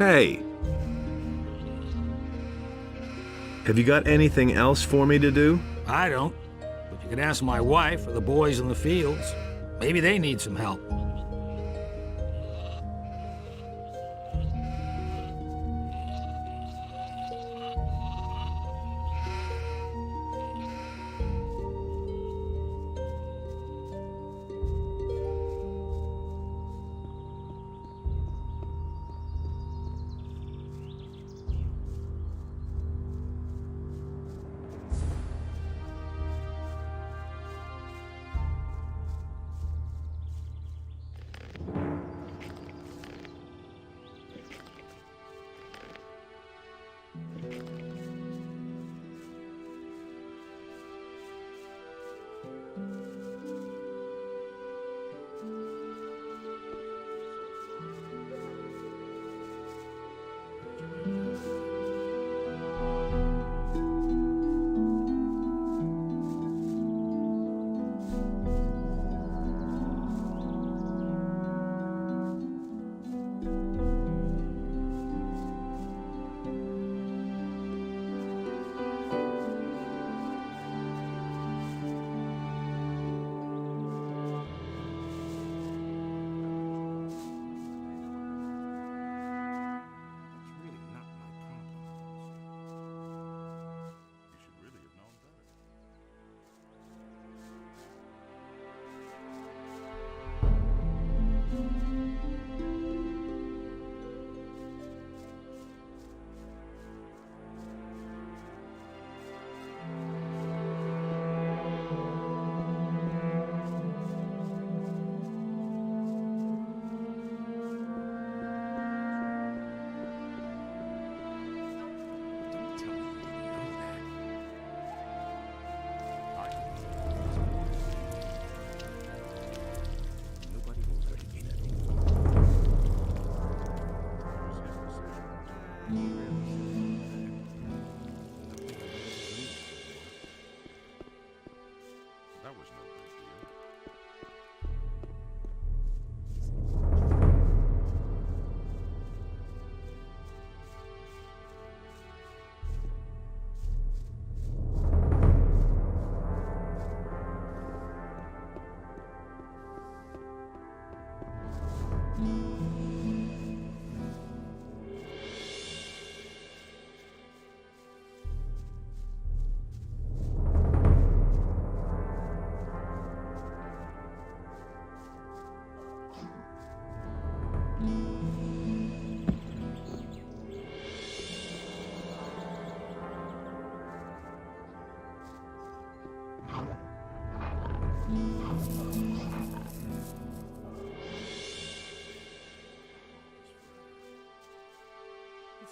Hey! Have you got anything else for me to do? I don't. But you can ask my wife or the boys in the fields. Maybe they need some help.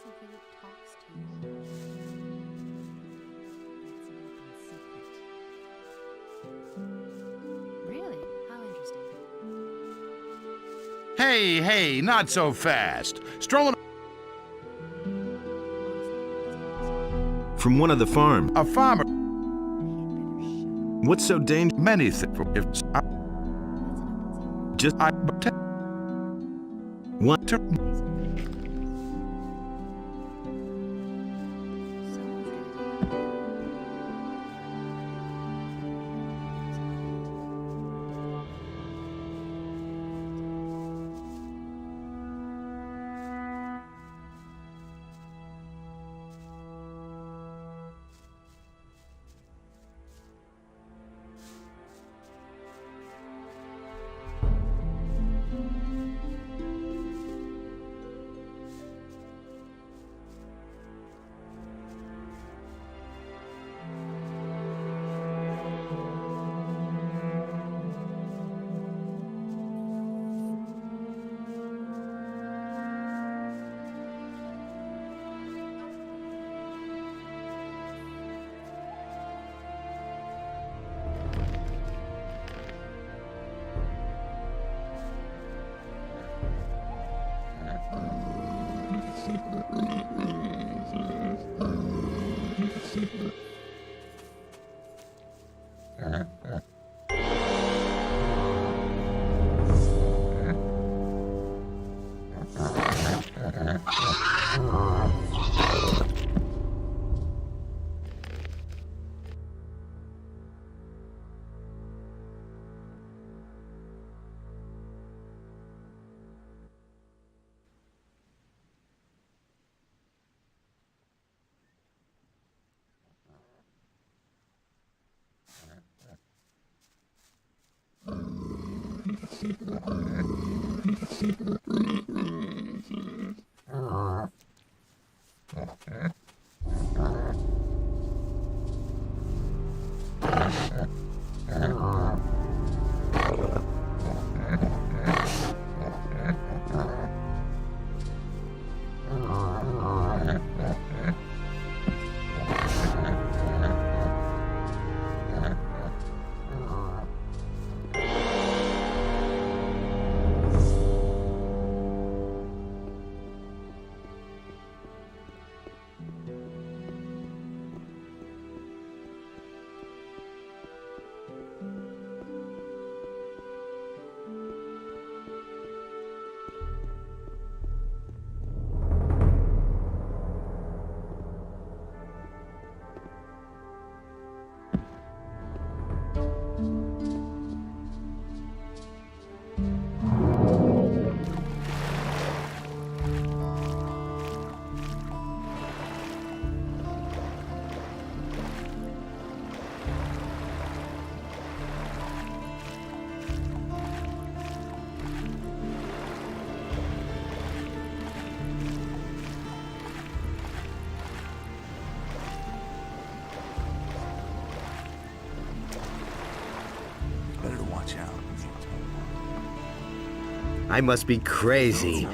Something that talks to you. That's an open secret. Really? How interesting. Hey, not so fast. Strolling From one of the farm. a farmer. What's so dangerous? Many things. If I Just what? Better to watch out. I must be crazy.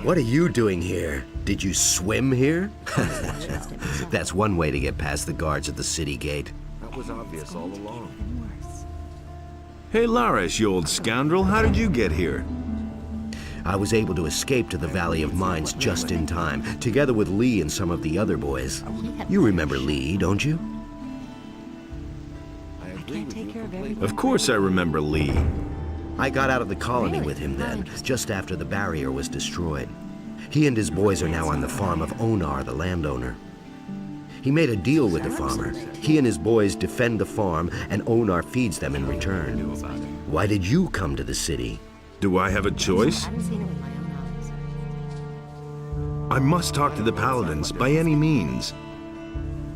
What are you doing here? Did you swim here? That's one way to get past the guards at the city gate. That was obvious all along. Even worse. Hey, Larish, you old scoundrel, how did you get here? I was able to escape to the Valley of Mines just in time, together with Lee and some of the other boys. You remember Lee, don't you? I I agree can't with take you care of completely. everything. Of course I remember Lee. I got out of the colony Really? with him How then, interesting. just after the barrier was destroyed. He and his boys are now on the farm of Onar, the landowner. He made a deal with the farmer. He and his boys defend the farm, and Onar feeds them in return. Why did you come to the city? Do I have a I choice? haven't seen it with my own eyes. I must talk to the paladins by any means.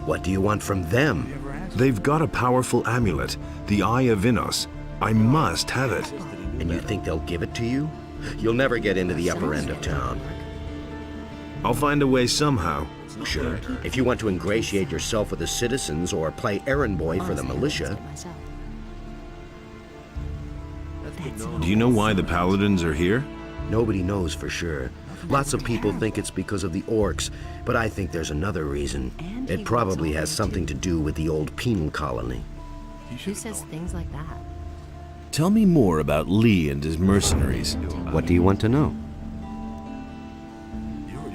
What do you want from them? They've got a powerful amulet, the Eye of Innos. I must have it. And you think they'll give it to you? You'll never get into the upper end of town. I'll find a way somehow. Sure, if you want to ingratiate yourself with the citizens or play errand boy for the Honestly, I militia. witnessed it myself. Do you know why the paladins are here? Nobody knows for sure. Lots of people think it's because of the orcs, but I think there's another reason. It probably has something to do with the old penal colony. Who says things like that? Tell me more about Lee and his mercenaries. What do you want to know?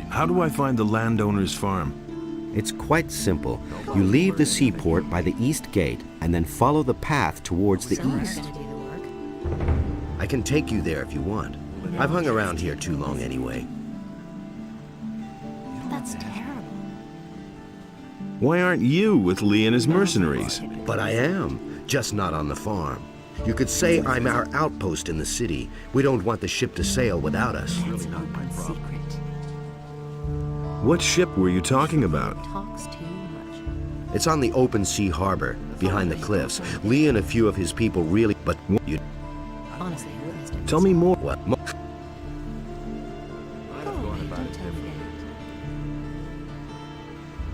How do I find the landowner's farm? It's quite simple. You leave the seaport by the east gate and then follow the path towards the Someone's east. gonna do the work. I can take you there if you want. I've hung around here too long anyway. That's terrible. Why aren't you with Lee and his mercenaries? But I am, just not on the farm. You could say I'm our outpost in the city. We don't want the ship to sail without us. That's an open secret. What ship were you talking about? Talks too much. It's on the open sea harbor, behind the cliffs. Lee and a few of his people really... But you... Honestly, I witnessed it Tell me more. What? myself. Go away, don't tell me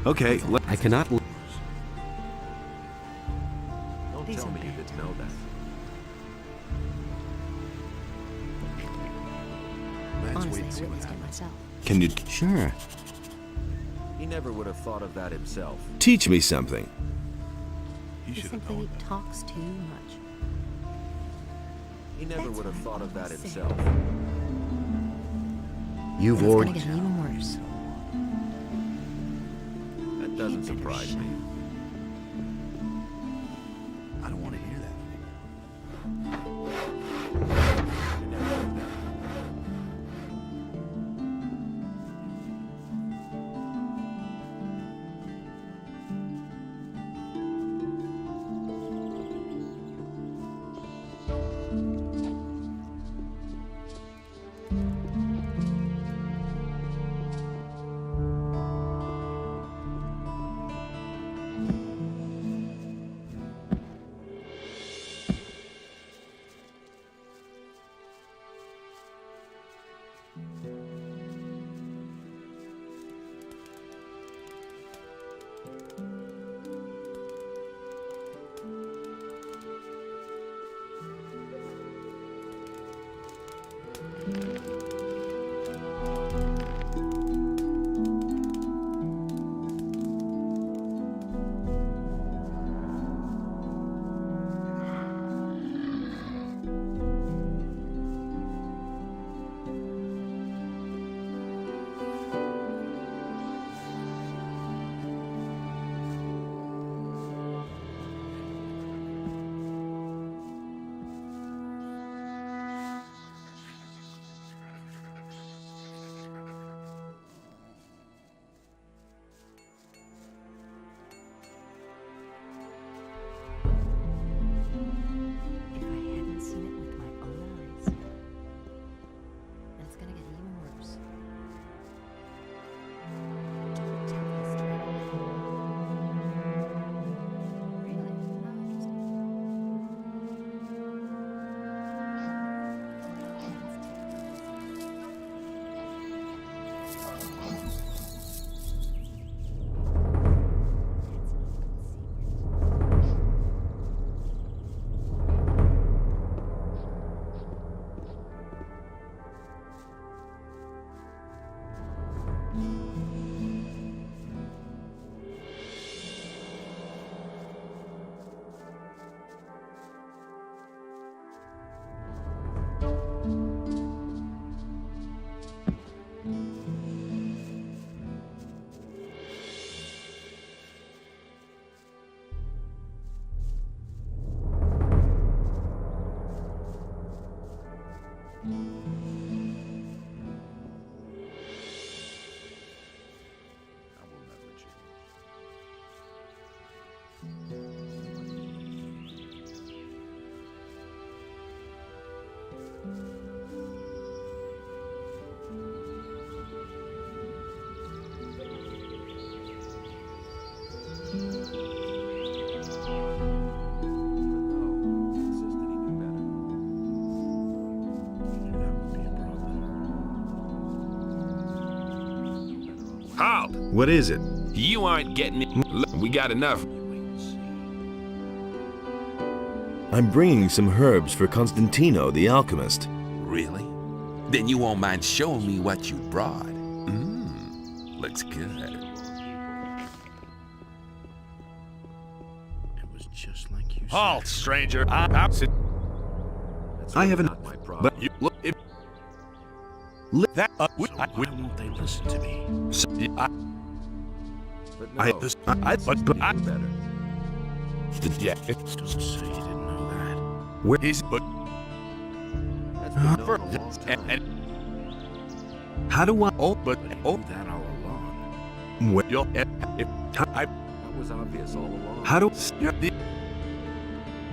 that. Okay, I cannot... Don't These tell are me you bad didn't know that. Honestly, I witnessed it myself. can you Sure. He never would have thought of that himself. teach me something? He simply talks too much. He never That's would have what thought I of that always say. himself. You've It's gonna already... get even worse. That doesn't surprise me. I don't want to hear What is it? You aren't getting it. Look, we got enough. I'm bringing some herbs for Constantino the alchemist. Really? Then you won't mind showing me what you brought. Looks good. It was just like you said. Halt, stranger. That's I haven't. Not my problem. But you look if that Why won't they listen to me? But I- no, this- but I better. yeah. Don't say you didn't know that. Where He's but That's been known a long time. and How do I? oh but oh Knew that all along. Where, you'll if I That was obvious all along. how do?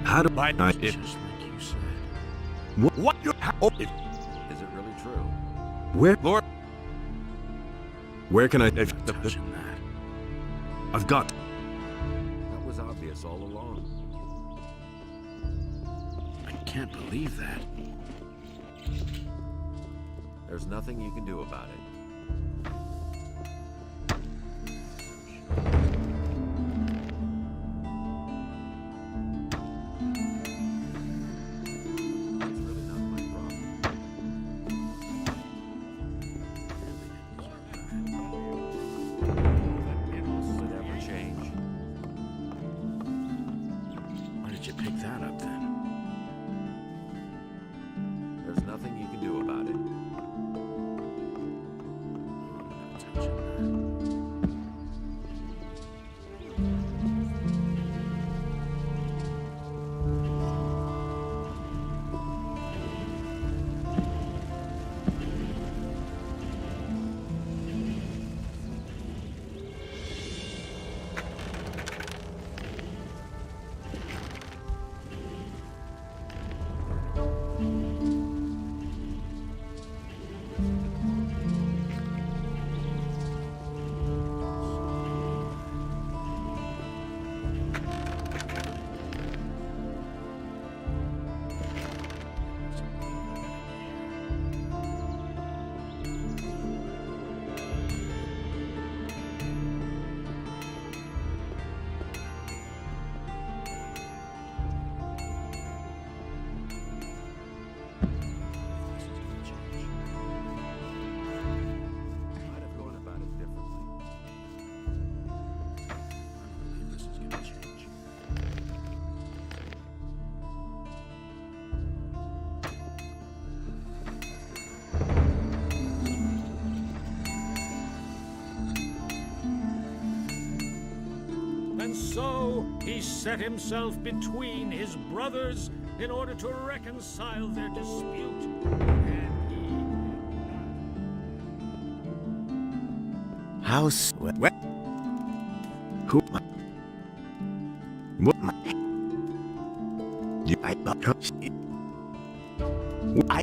How do by I? if Just like you said. what you oh if Is it really true? Where? Lord Where can I? if the Touching that. I've got. That was obvious all along. I can't believe that. There's nothing you can do about it. It's really not my problem. Will it ever change? Why did you pick that up then? There's nothing you can do about it. I'm not touching that. Might have gone about it differently. I believe this is gonna change. And so he set himself between his brothers in order to reconcile their dispute. And he House. What? Who? What? You. I.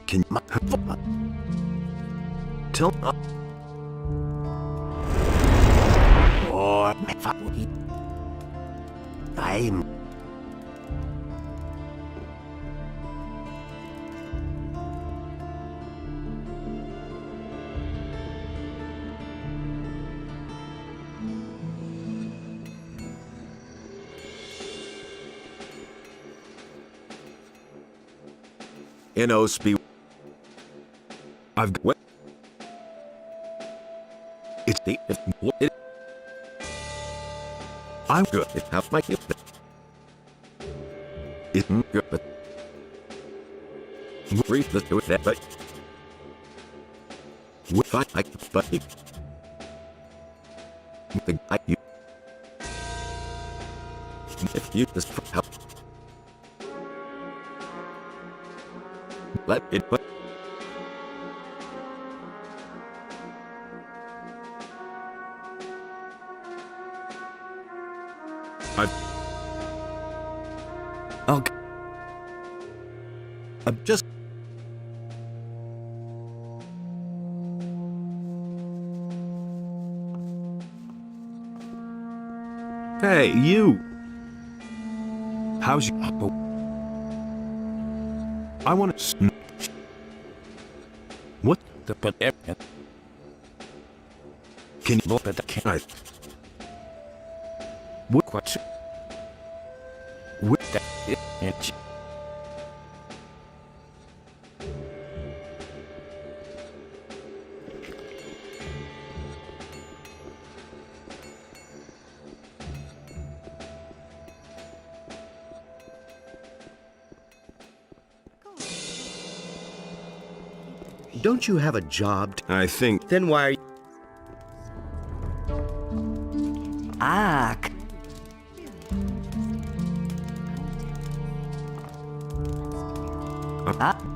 Can. Tell. Or. I'm. N.O.S.P. I've got. What? It's The what it I'm good. It helps my it good, but breathe the do that, but what I like, but the I you if you just help let it but Okay. I'm just. Hey, you. How's you? I want to. What? the but Can you look at the can I? What? With that and Don't you have a job? I think Then why are you... Ah,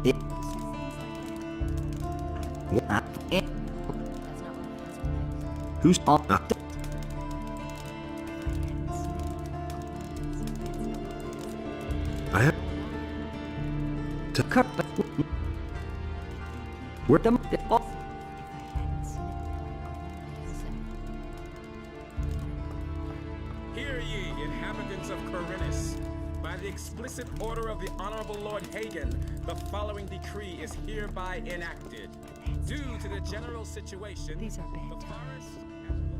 it, it, who's I have to cut, where them, oh, Hear ye, inhabitants of Corinus. By the explicit order of the Honorable Lord Hagen, the following decree is hereby enacted. Due to the general situation, These are bad the forest...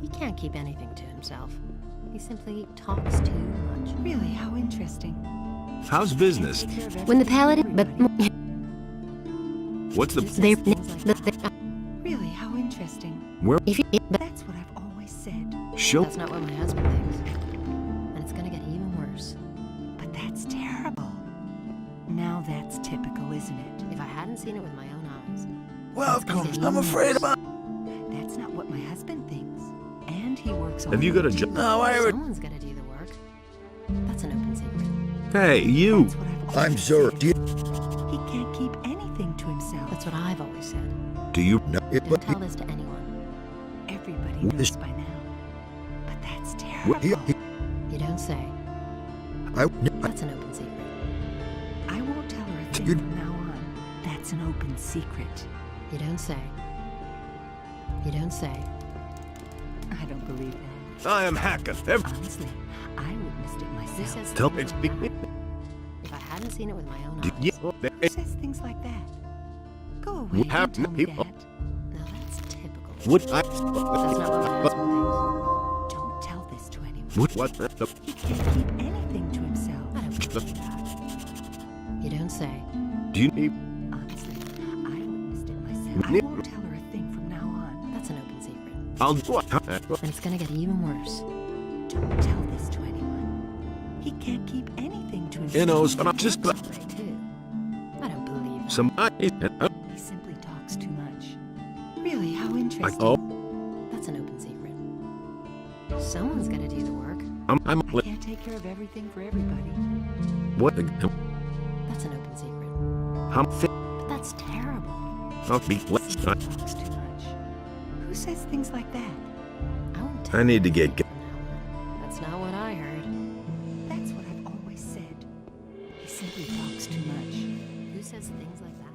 He can't keep anything to himself. He simply talks too much. Really, how interesting. how's business? When the paladin, but What's the they, Really, how interesting. where if you, but That's what I've always said. show? that's not what my husband thinks, and it's gonna get even worse. But that's terrible. Now that's typical, isn't it? If I hadn't seen it with my own eyes. Well, of course, I'm afraid about. That's not what my husband thinks. And he works all Have you got a day, job? too. No, I already. Someone's gotta do the work. That's an open secret. Hey, you! That's what I've I'm always sure. said. Do you? He can't keep anything to himself. That's what I've always said. Do you? No, it, Don't tell this to anyone. Everybody knows by now. But that's What- terrible. You don't say. I. That's an open secret. I won't tell her a thing You- from now on. That's an open secret. You don't say. You don't say. I don't believe that. I am hacker. Honestly, I witnessed it Who myself. says Tell things me. like that? If I hadn't seen it with my own Do eyes. you? Who says things like that? Go away. Don't have tell me people- that. Now that's typical. Would I? That's not what my husband Don't tell this to anyone. What the? He can't keep anything to himself. thinks. I don't believe that. You don't say. Do you need? Honestly, I witnessed it myself. I won't tell her a thing from now on. That's an open secret. I'll what? And it's gonna get even worse. Don't tell this to anyone. He can't keep anything to himself. You know, so I'm just Too. I don't believe that. somebody. He simply talks too much. Really, how interesting. Oh, That's an open secret. Someone's gotta do the work. I'm. I can't take care of everything for everybody. What? The, That's an open secret. I'm fit. But that's terrible. I'll be. He simply talks too much. Who says things like that? I won't I tell need to you get. from now on. That's not what I heard. That's what I've always said. He simply talks too much. Who says things like that?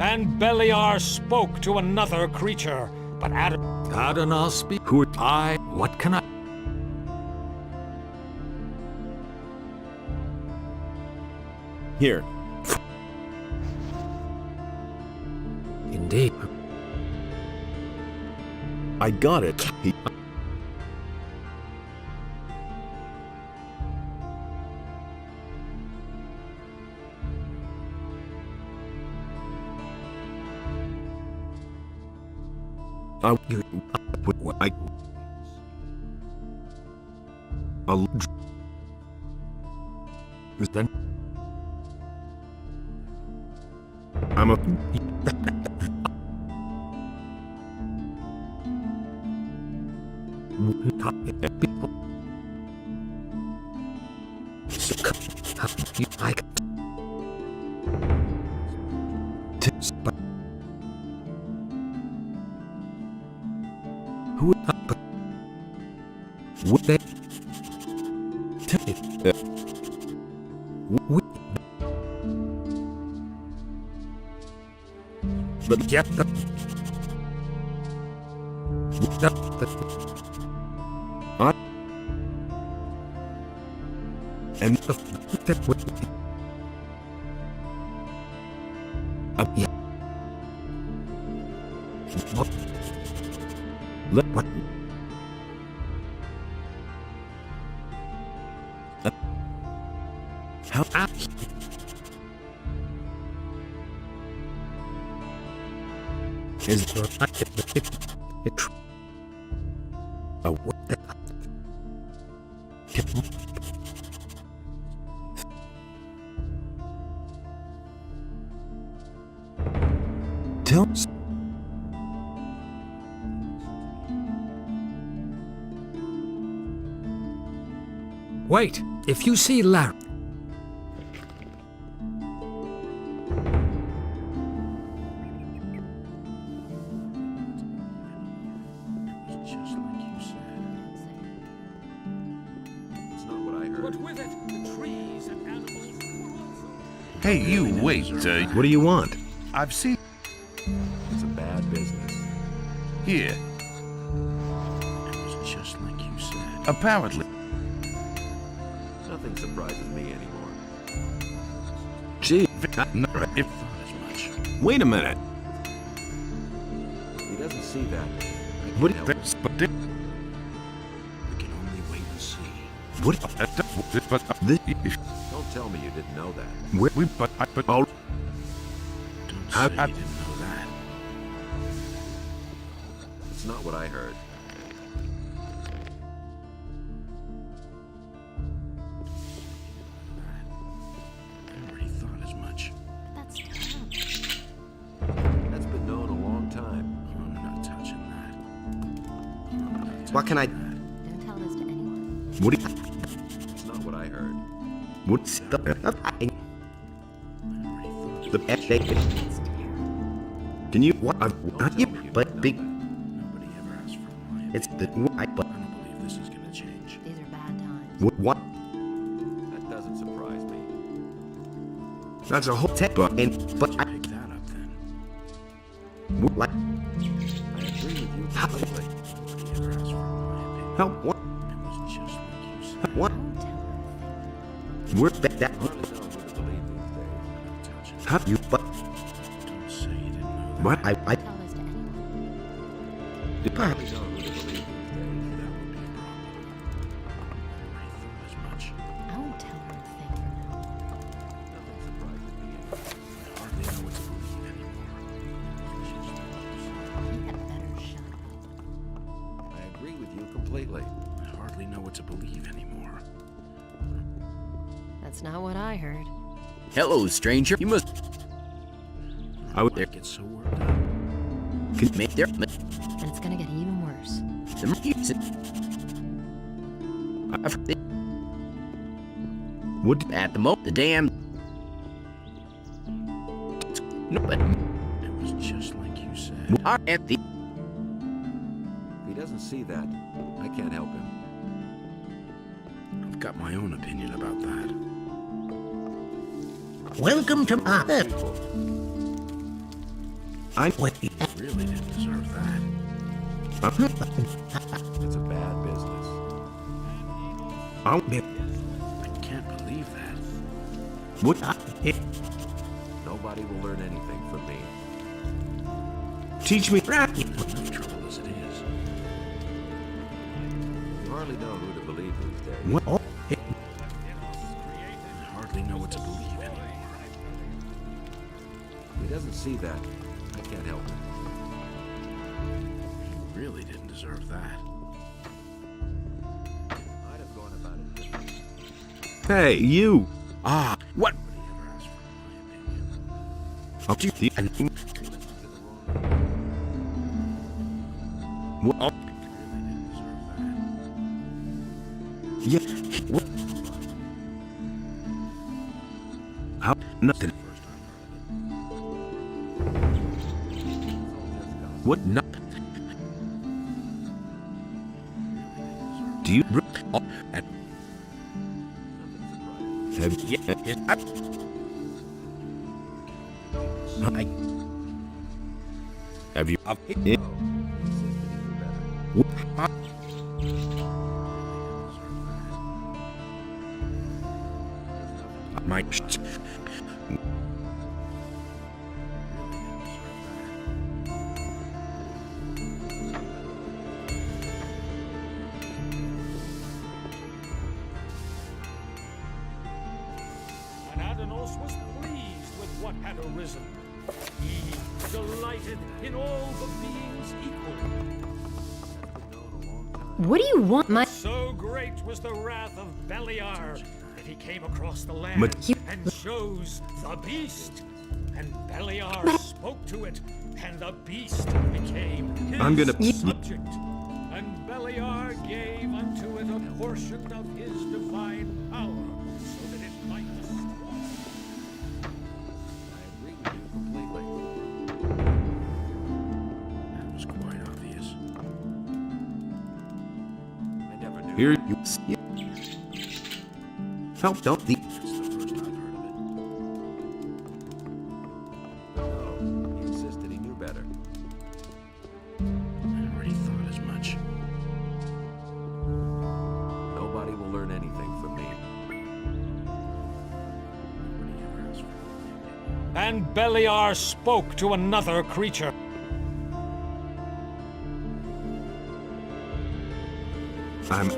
And Beliar spoke to another creature, but Adonal speak. Who are I. What can I? here? Indeed. I got it. He. I. I'll. Then I'm a. like Who? Would they? But yeah. I And yeah. What? How? Is what? Tell us. Wait, if you see Larry... Just like you said. It's not what I heard. But with it, the trees and animals were also... Hey, you, wait. What do you want? I've seen It's a bad business. here. It was just like you said. Apparently. Nothing surprises me anymore. Gee, If Thought as much. wait a minute. He doesn't see that. I What? can't help it. but We can only wait and see. What? This, Don't tell me you didn't know that. but all Don't How- say you didn't know that. It's not what I heard. I already thought as much. That's terrible. That's been known a long time. I'm not touching that. I'm not What can I? touching that. Don't tell this to anyone. what? Do you, It's not what I heard. what's the? I already thought The It's terrible. Can you? what? Don't tell me you But didn't big. know that. nobody ever asked for my It's the I. But I don't believe this is gonna change. These are bad times. what? That doesn't surprise me. That's a whole. But and but I Pick that up then. like I agree with you completely. Nobody ever asked for my opinion. help. What? It was just like you said. What? Don't tell her. We're that. Hardly know who to believe these days. I'm not touching How you? But Don't say you didn't know that. what? I Don't tell this to anyone. Hardly know who to believe these days. That would be a problem. I already thought as much. I won't tell her a thing from now on. Nothing surprises me anymore. I hardly know what to believe anymore. Just like you said. He had better shut up. I agree with you completely. I hardly know what to believe anymore. That's not what I heard. Hello, stranger. You must I would. I get so worked up. make their And it's gonna get even worse. the music. What? At the moment, the damn. No, but It was just like you said. are at the. If he doesn't see that, I can't help him. I've got my own opinion about that. Welcome to my. People, I. Wait. You really didn't deserve that. it's a bad business. I'll. I can't believe that. What? Nobody will learn anything from me. Teach me. Enough trouble as it is. You hardly know who to believe these days. What? Oh, I hardly know what to believe anymore. If he doesn't see that, I can't help him. You really didn't deserve that. I'd have gone about it differently. Hey, you. Ah, what? Nobody ever asked for my opinion. Up to the. Listen to the wrong What? You really didn't deserve that. Yeah. What? How? Nothing. First I've heard What? No. Do you? Oh, and have you? I, have you? of it. Oh, he insisted he knew better. What? my... And Adanos was pleased with what had arisen. He delighted in all the beings equal. What do you want, my... So great was the wrath of Beliar that he came across the land and chose the beast. And Beliar spoke to it, and the beast became his subject. And Beliar gave unto it a portion of his divine power, so that it might destroy. I agree with you completely. That was quite obvious. I never knew. Here you see. Help, don't the. That's the first I've heard of it. No, he insisted he knew better. I already thought as much. Nobody will learn anything from me. Nobody ever asked for anything. And Beliar spoke to another creature. I'm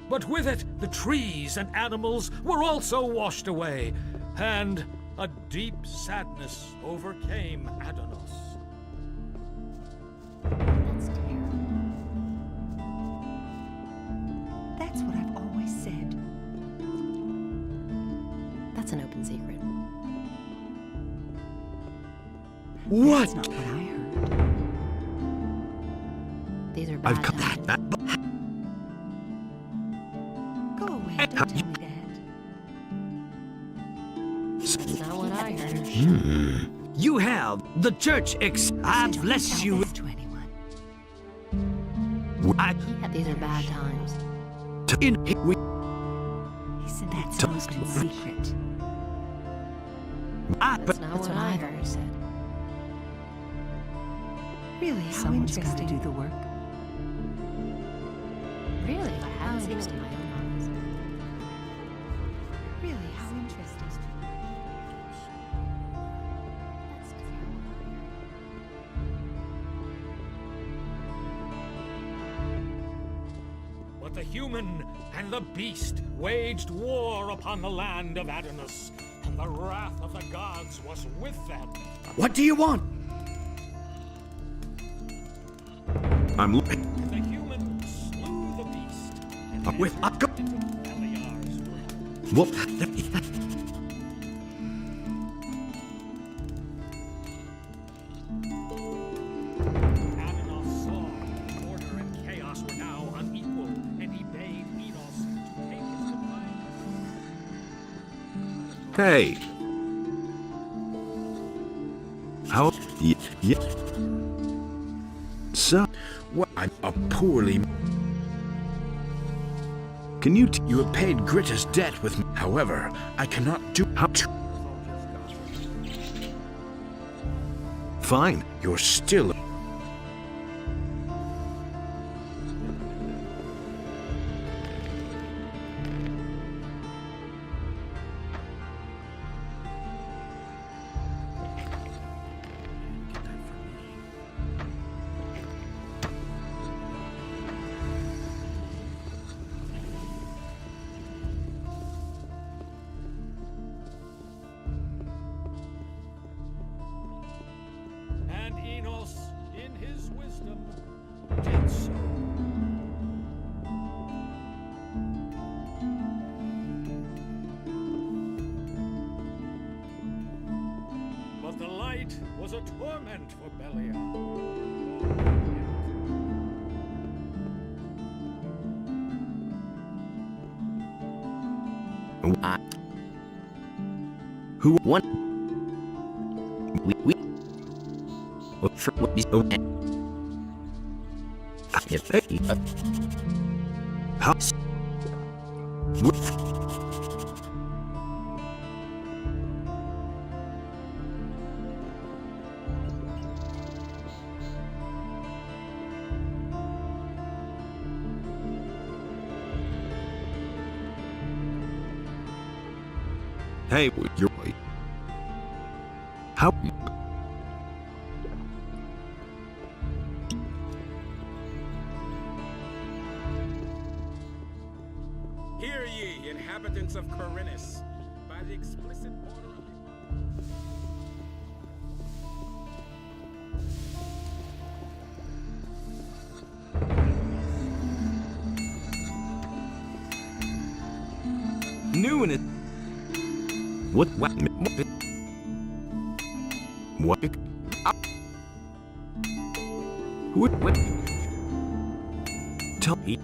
But with it, the trees and animals were also washed away, and a deep sadness overcame Adanos. That's terrible. That's what I've always said. That's an open secret. That's not what I heard. These are bad times. Go away, don't tell me that. That's not what I heard. You have the church I Don't bless tell you. this to anyone. These are bad times. In Listen, that's an open secret. That's not That's what what I I've heard. always said. Really, how Someone's got to interesting. do the work. Really? I haven't seen it in my own eyes. Really, how interesting. That's terrible. But the human and the beast waged war upon the land of Adanos, and the wrath of the gods was with them. what do you want? I'm The human slew the beast, and With a go- into Beliar's realm. Whoop. Adanos saw order and chaos were now unequal, and he bade Enos to take his divine. Hey. How? Yeah. So, What? I'm a poorly... can you You have paid Gritter's debt with me. However, I cannot do... how? Fine. You're still... And Enos, in his wisdom, did so. But the light was a torment for Belial. Who? One. We. For what is How? Hey, you're right. How? Hear ye, inhabitants of Corinus, by the explicit order of the... New in it. What? What? What? Tell me.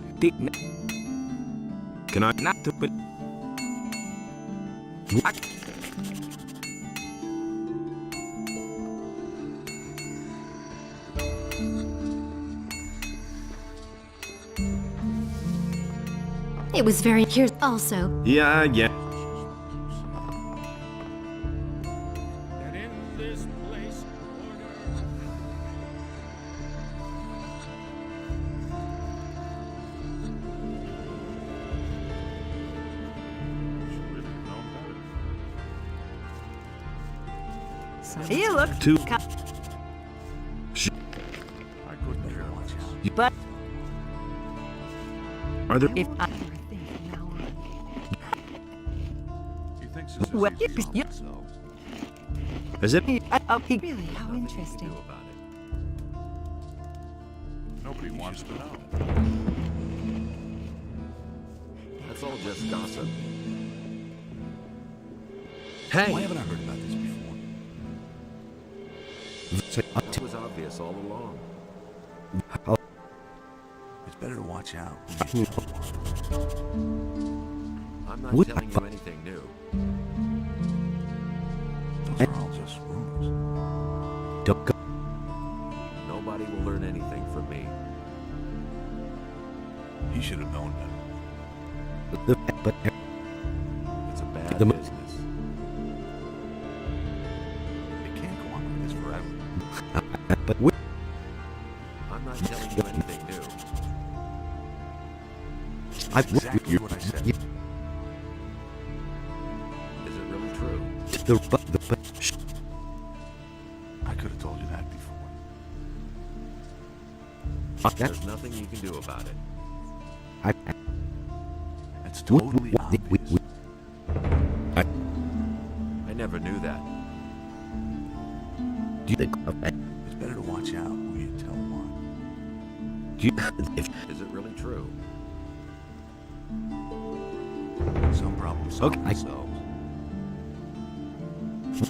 Can I not do it? What? It was very curious also. Yeah. That in this place order. You look Two. I couldn't care less. but Are there? if I He thinks this is Well, easy on you- themselves. Is it? really how interesting. Do about it. Nobody wants to know. That's all just gossip. Hey. Why haven't I heard about this before? It was obvious all along. It's better to watch out when you tell one. I'm not What? telling you anything new. Those are all just rumors. Don't go. Nobody will learn anything from me. He should have known better. But It's a bad The- business. It can't go on like this forever. what? I'm not telling you anything new. Exactly what I said. Is it really true? I could have told you that before. There's nothing you can do about it. That's totally obvious. I never knew that. It's better to watch out who you tell one. Is it really true? Some problems solve Okay. themselves.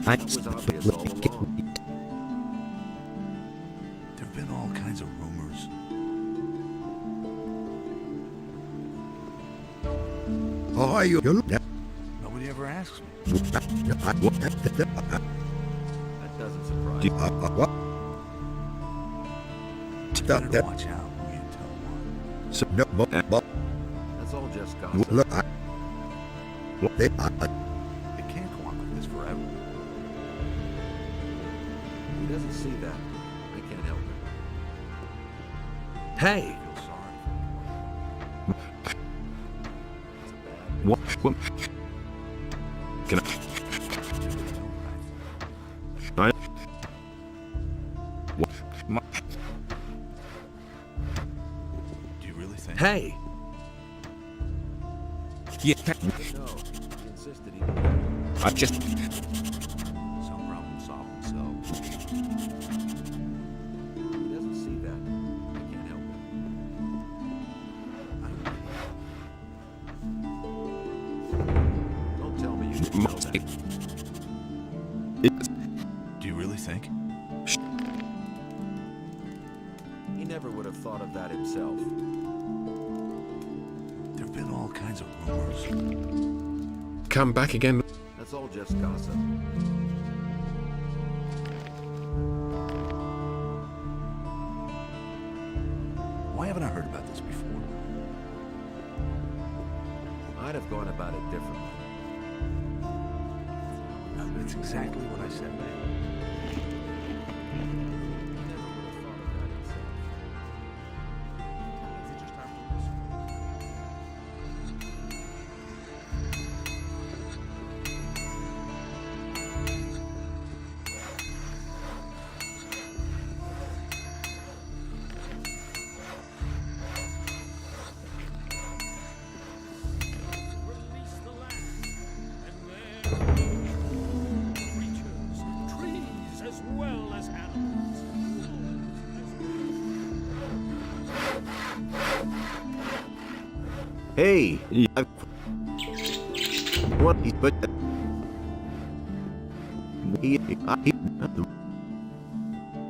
That was obvious all along. There have been all kinds of rumors. Nobody ever asks me. That doesn't surprise me. It's better to watch out who you tell one. That's all just gossip. It can't go on like this forever. He doesn't see that. I can't help it. Hey. I feel sorry for him. It's a bad What? What? Can I? What? Do you really think? Hey. Yeah. No, he insisted he knew better. I just. Some problems solve themselves. He doesn't see that. I can't help it. Don't tell me you didn't know that. Do you really think? He never would have thought of that himself. There have been all kinds of rumors. Come back again. That's all just gossip. Why haven't I heard about this before? I'd have gone about it differently. That's exactly what I said, man. He never would have thought of that himself. Is it just after this? Hey, what? But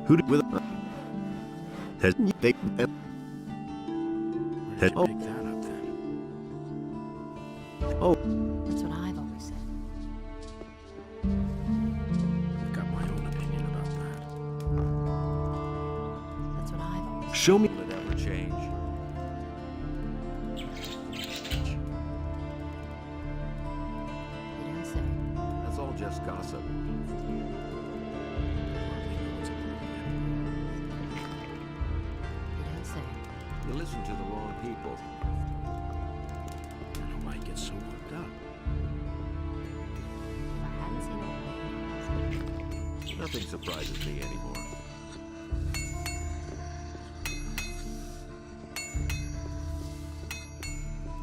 who did with has they has Where'd you pick that up then? oh That's what I've always said. I've got my own opinion about that. That's what I've always said. show me Will it ever change? You don't say. That's all just gossip. You don't say. You listen to the wrong people. I don't know why you get so worked up. If I hadn't seen all Nothing surprises me anymore.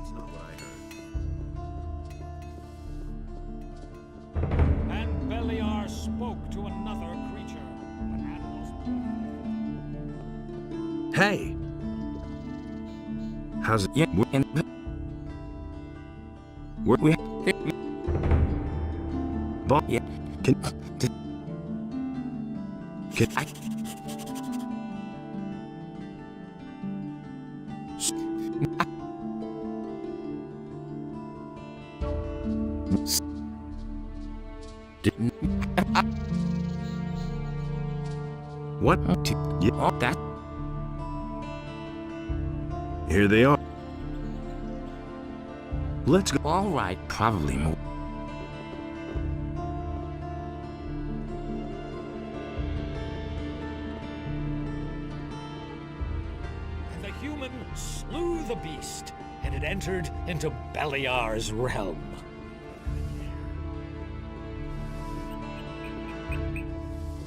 It's not what I heard. And Beliar spoke to another creature. But Adnos Hey! How's it? Yeah, we Bob? yeah. Can I what? Yeah, oh, that here they are. Let's go. all right, probably more. And the human slew the beast, and it entered into Beliar's realm.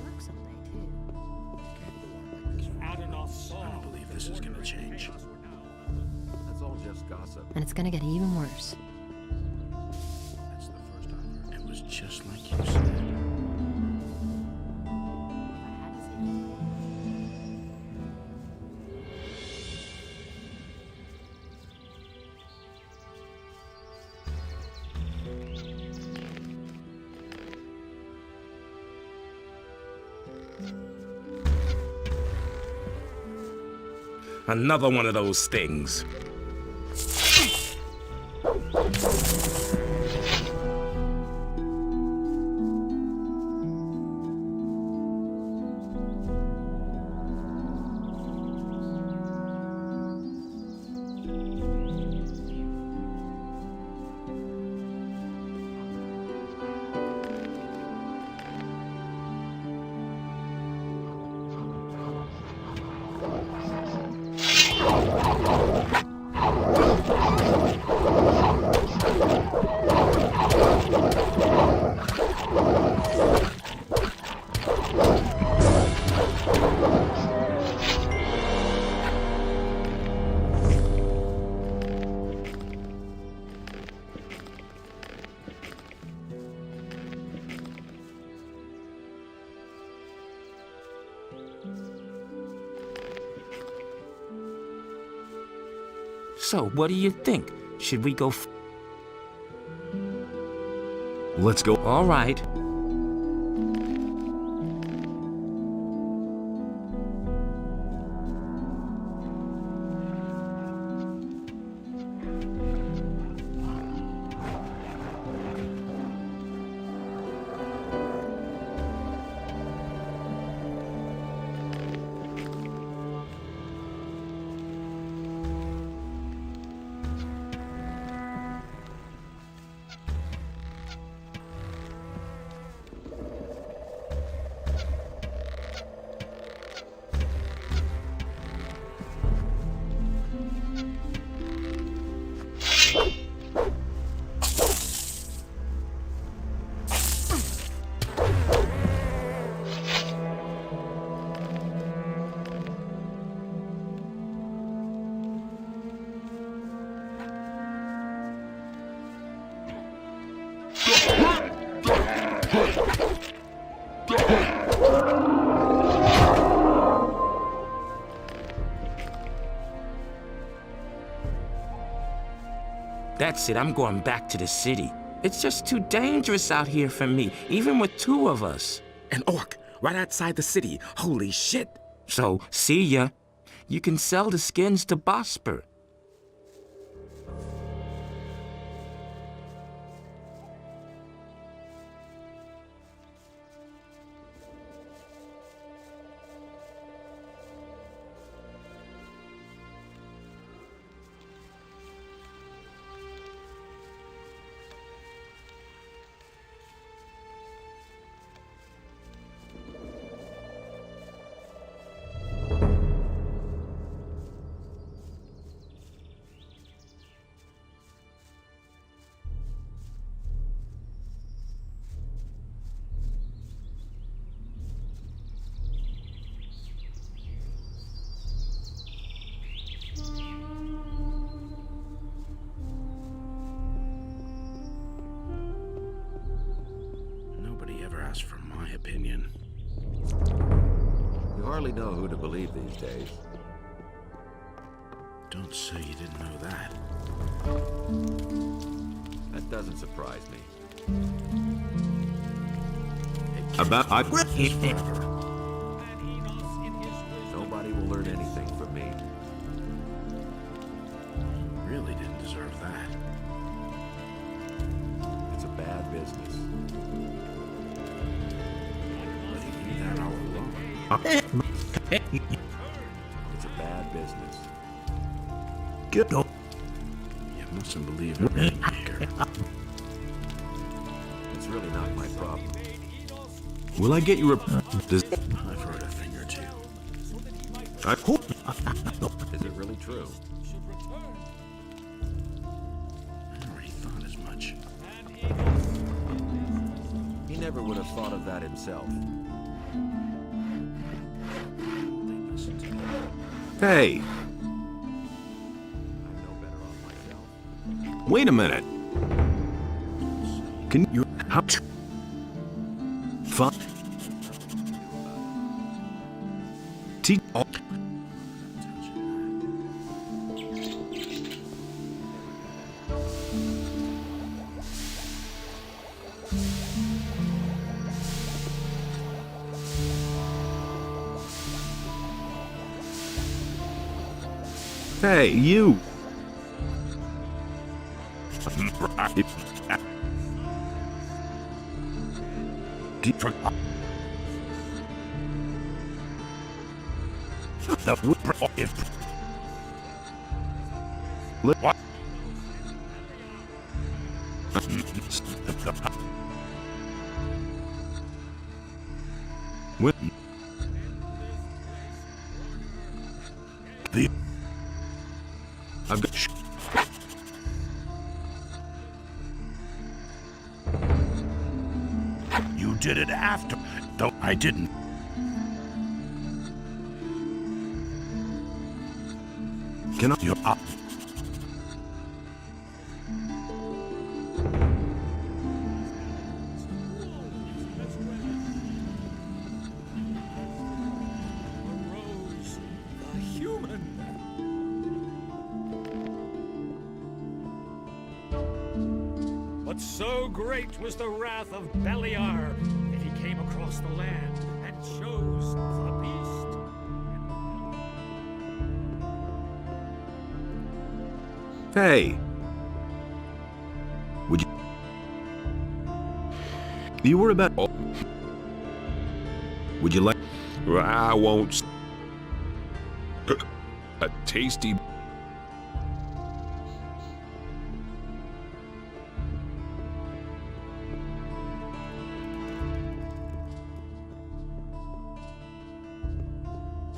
work someday, too. Adnos saw. I don't believe this is gonna change. That's all just gossip. And it's gonna get even worse. That's the first I've heard. It was just like you said. Another one of those things. So, what do you think? Should we go Let's go. all right. That's it. I'm going back to the city. It's just too dangerous out here for me, even with two of us. An orc, right outside the city. Holy shit. So, see ya. You can sell the skins to Bosper. Nobody ever asked for my opinion. You hardly know who to believe these days. Don't say you didn't know that. That doesn't surprise me. About I Forever. Nobody will learn anything from me. Really didn't deserve that. It's a bad business. Leave that all alone. It's a bad business. get no. You mustn't believe everything you hear. It's really not my problem. Will I get you a? Does I've heard a thing or two. I hope Is it really true? I already thought as much. He never would have thought of that himself. Hey, I know better on myself. wait a minute. Can you how? Fun. T. Hey, you. What? With the I've got You did it after, though I didn't. can I? You're up. Arose the human. But so great was the wrath of Beliar that he came across the land and chose the beast. Hey. Would you? You were about. Oh. Would you like? I won't. A tasty.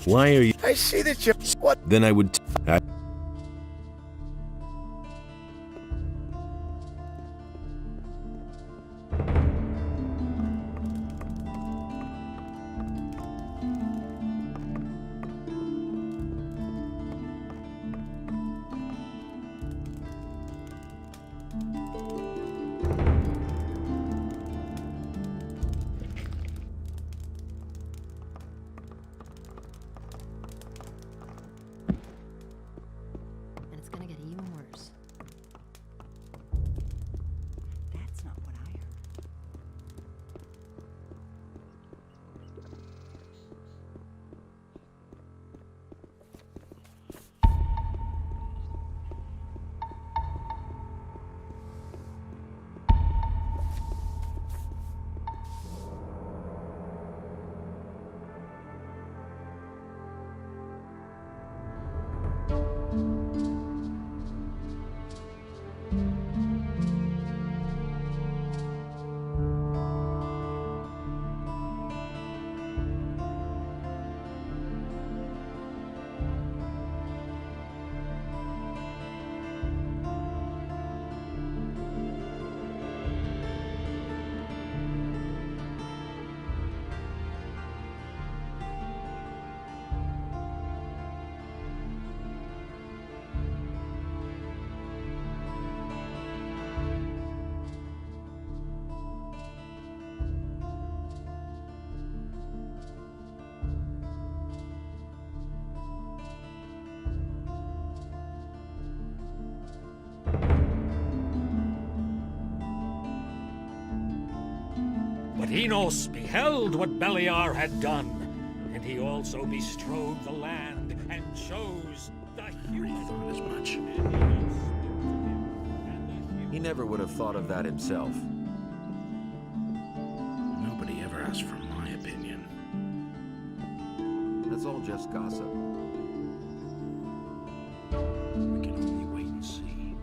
Why are you? I see that you. What? Then I would. Enos beheld what Beliar had done, and he also bestrode the land and chose the human. Thought as much. He never would have thought of that himself. Nobody ever asked for my opinion. That's all just gossip. We can only wait and see.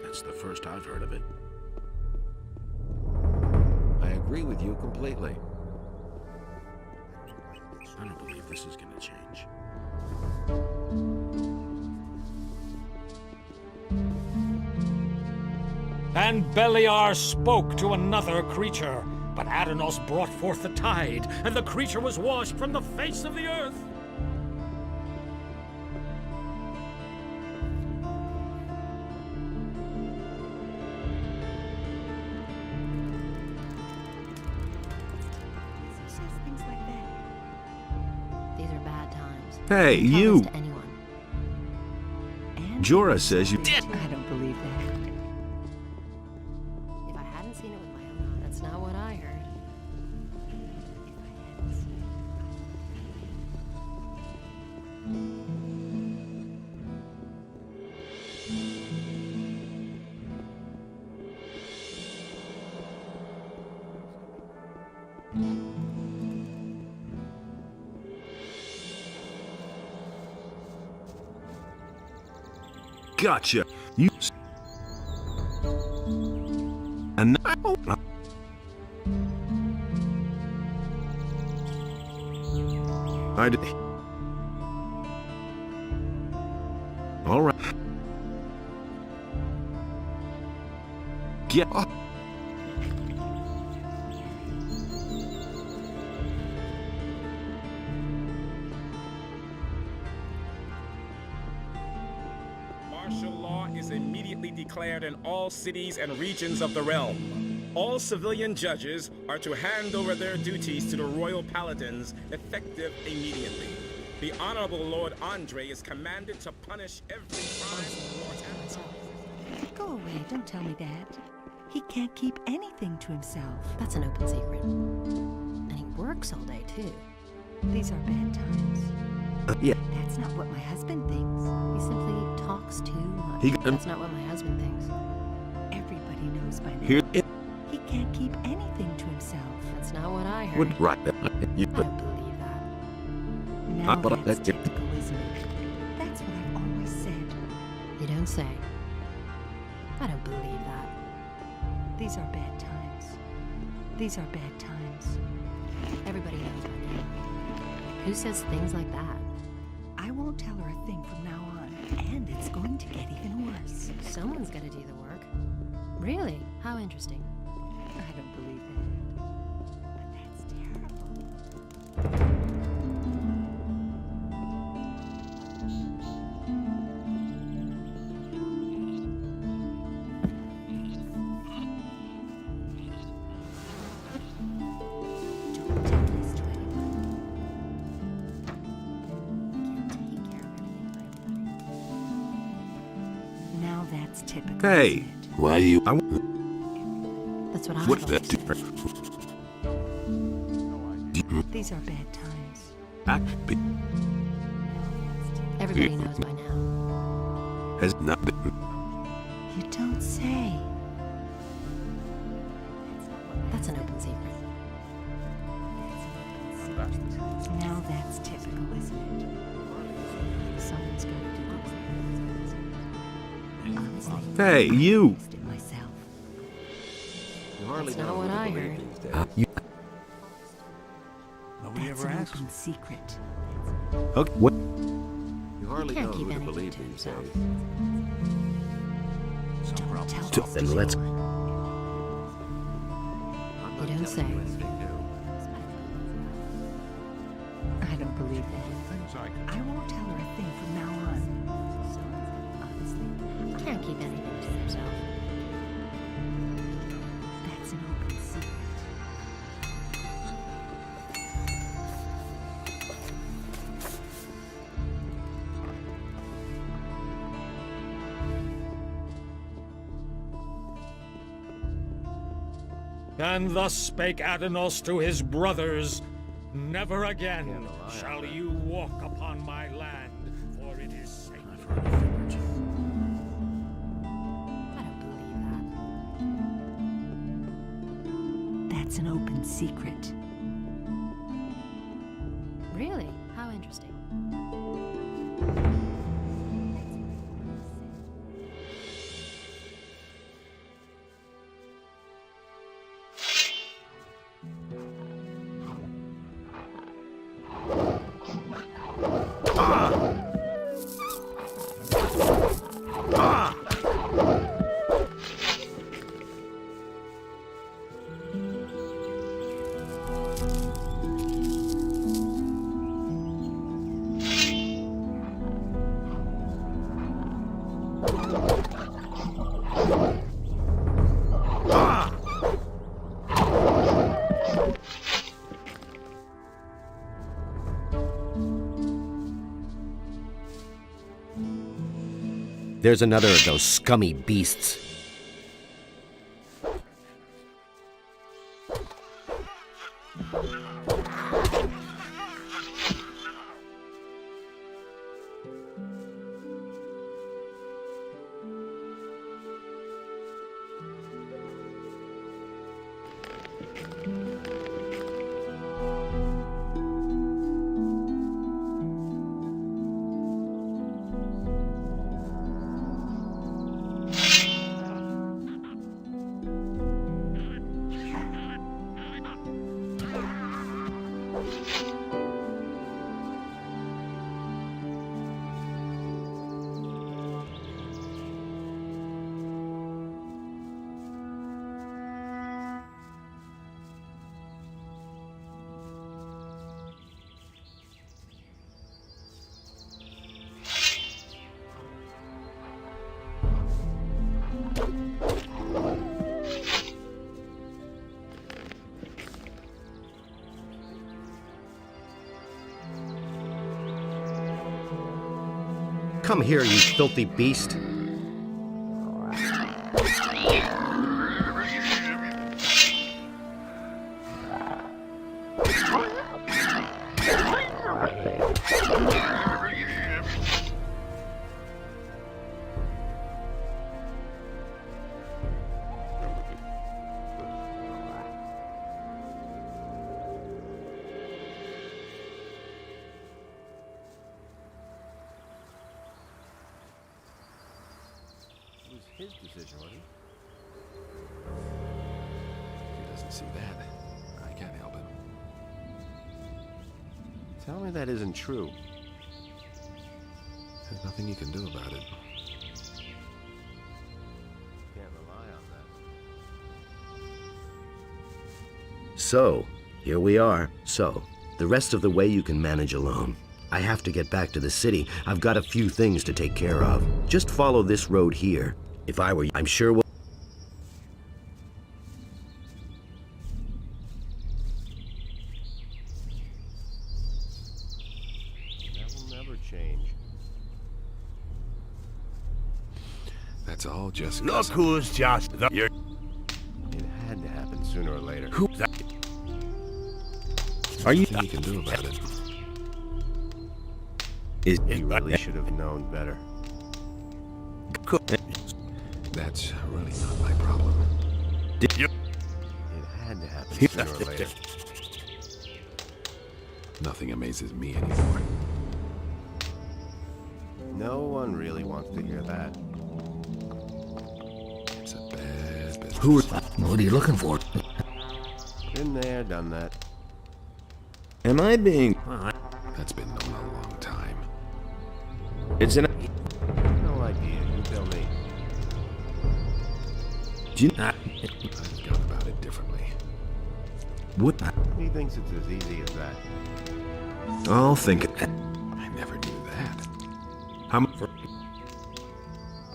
That's the first I've heard of it. I agree with you completely. I don't believe this is gonna change. And Beliar spoke to another creature, but Adanos brought forth the tide, and the creature was washed from the face of the earth. These are bad times. Hey, Don't tell you! this to anyone. Jorah says you did. I don't believe that. If I hadn't seen it with my own eyes, that's not what I heard. Gotcha. You. And now. I did. All right. Get off. Martial law is immediately declared in all cities and regions of the realm. All civilian judges are to hand over their duties to the royal paladins, effective immediately. The Honorable Lord Andre is commanded to punish every crime. Go away, don't tell me that. He can't keep anything to himself. That's an open secret. And he works all day, too. These are bad times. Yeah. That's not what my husband thinks. He simply talks too much. That's not what my husband thinks. Everybody knows by now. Here He can't keep anything to himself. That's not what I heard. would right. I don't believe that. Now but that's that's typical, isn't it? That's what I've always said. You don't say. I don't believe that. These are bad times. These are bad times. Everybody knows by now. Who says things like that? I won't tell her a thing from now on, and it's going to get even worse. Someone's got to do the work. Really? How interesting. I don't believe that. But that's terrible. Don't tell this to anyone. Can't take care of everything for everybody. Now that's typical. Hey. Isn't it? Why you? That's what I What thought. that do? These are bad times. Everybody knows by now. Has not been. You don't say. That's an open secret. Now that's typical, isn't it? Someone's got to do this. Honestly, Hey, you. I missed it myself. You hardly That's not know what who to I believe heard. these days. Nobody That's ever an asked. open secret. Okay. What? You hardly Can't know keep who to anything believe to these himself. days. Some Don't problems. tell So this then to let's- anyone. I'm You not don't telling say. you anything new. I don't believe that. Things I could. I won't tell her a thing from now on. Honestly, He can't keep anything to himself. that's an open secret. And thus spake Adanos to his brothers, Never again shall you walk upon my land, for it is sacred. I've heard a thing or two. I don't believe that. That's an open secret. Really? How interesting. There's another of those scummy beasts. Come here, you filthy beast. It was his decision, wasn't it? He doesn't see that. I can't help him. Tell me that isn't true. There's nothing you can do about it. Can't rely on that. So, here we are. So, the rest of the way you can manage alone. I have to get back to the city. I've got a few things to take care of. Just follow this road here. If I were you, I'm sure we'll... That will never change. That's all just... Look who's just the... It had to happen sooner or later. Who that? Are you... Nothing you can do about it. He really should have known better. That's really not my problem. Did you? It had to happen sooner or later. Nothing amazes me anymore. No one really wants to hear that. It's a bad business. What are you looking for? Been there, done that. Am I being... That's been known a long time. It's an... No idea. You tell me. Do you... I've gone about it differently. What? He thinks it's as easy as that. I'll think... I never knew that.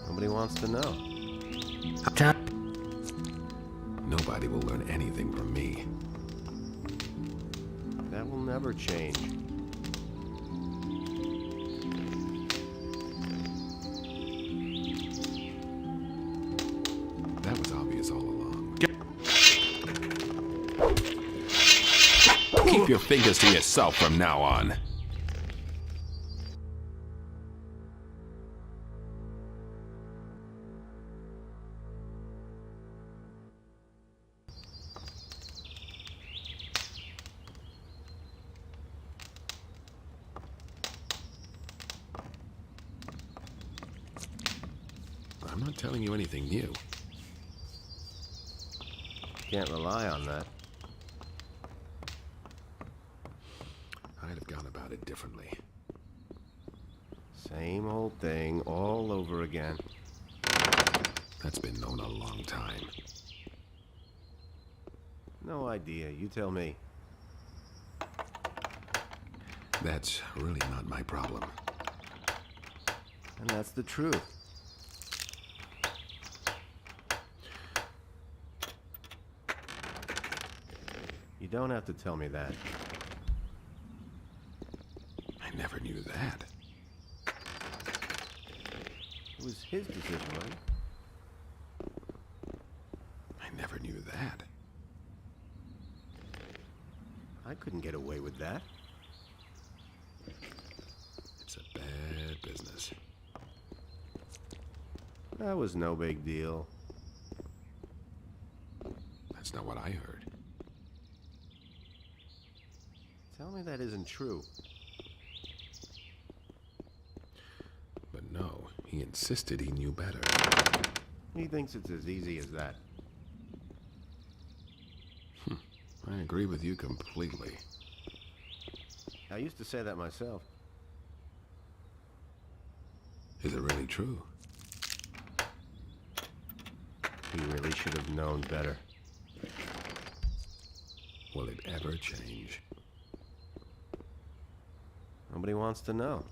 Nobody wants to know. Nobody will learn anything from me. That will never change. That was obvious all along. Keep your fingers to yourself from now on. I'm not telling you anything new. Can't rely on that. I'd have gone about it differently. Same old thing all over again. That's been known a long time. No idea. You tell me. That's really not my problem. And that's the truth. You don't have to tell me that. I never knew that. It was his decision, wasn't it? I never knew that. I couldn't get away with that. It's a bad business. That was no big deal. That's not what I heard. Tell me that isn't true. But no, he insisted he knew better. He thinks it's as easy as that. I agree with you completely. I used to say that myself. Is it really true? He really should have known better. Will it ever change? Nobody wants to know.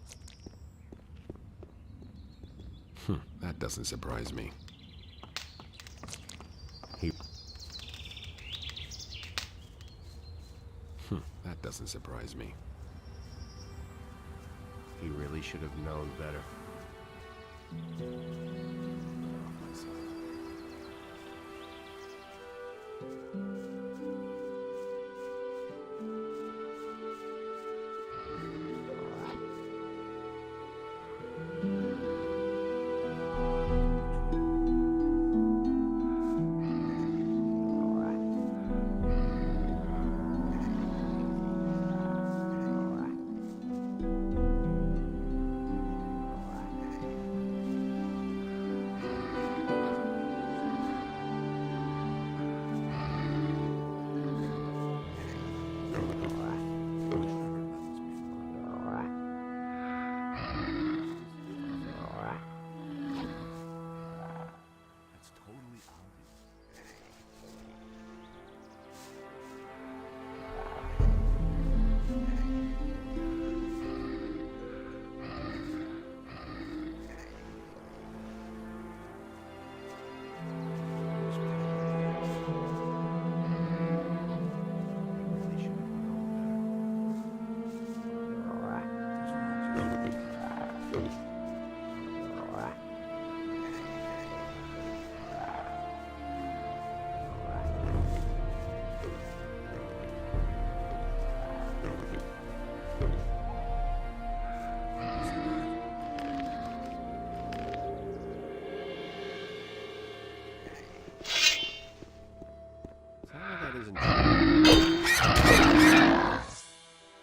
That doesn't surprise me. That doesn't surprise me. He really should have known better.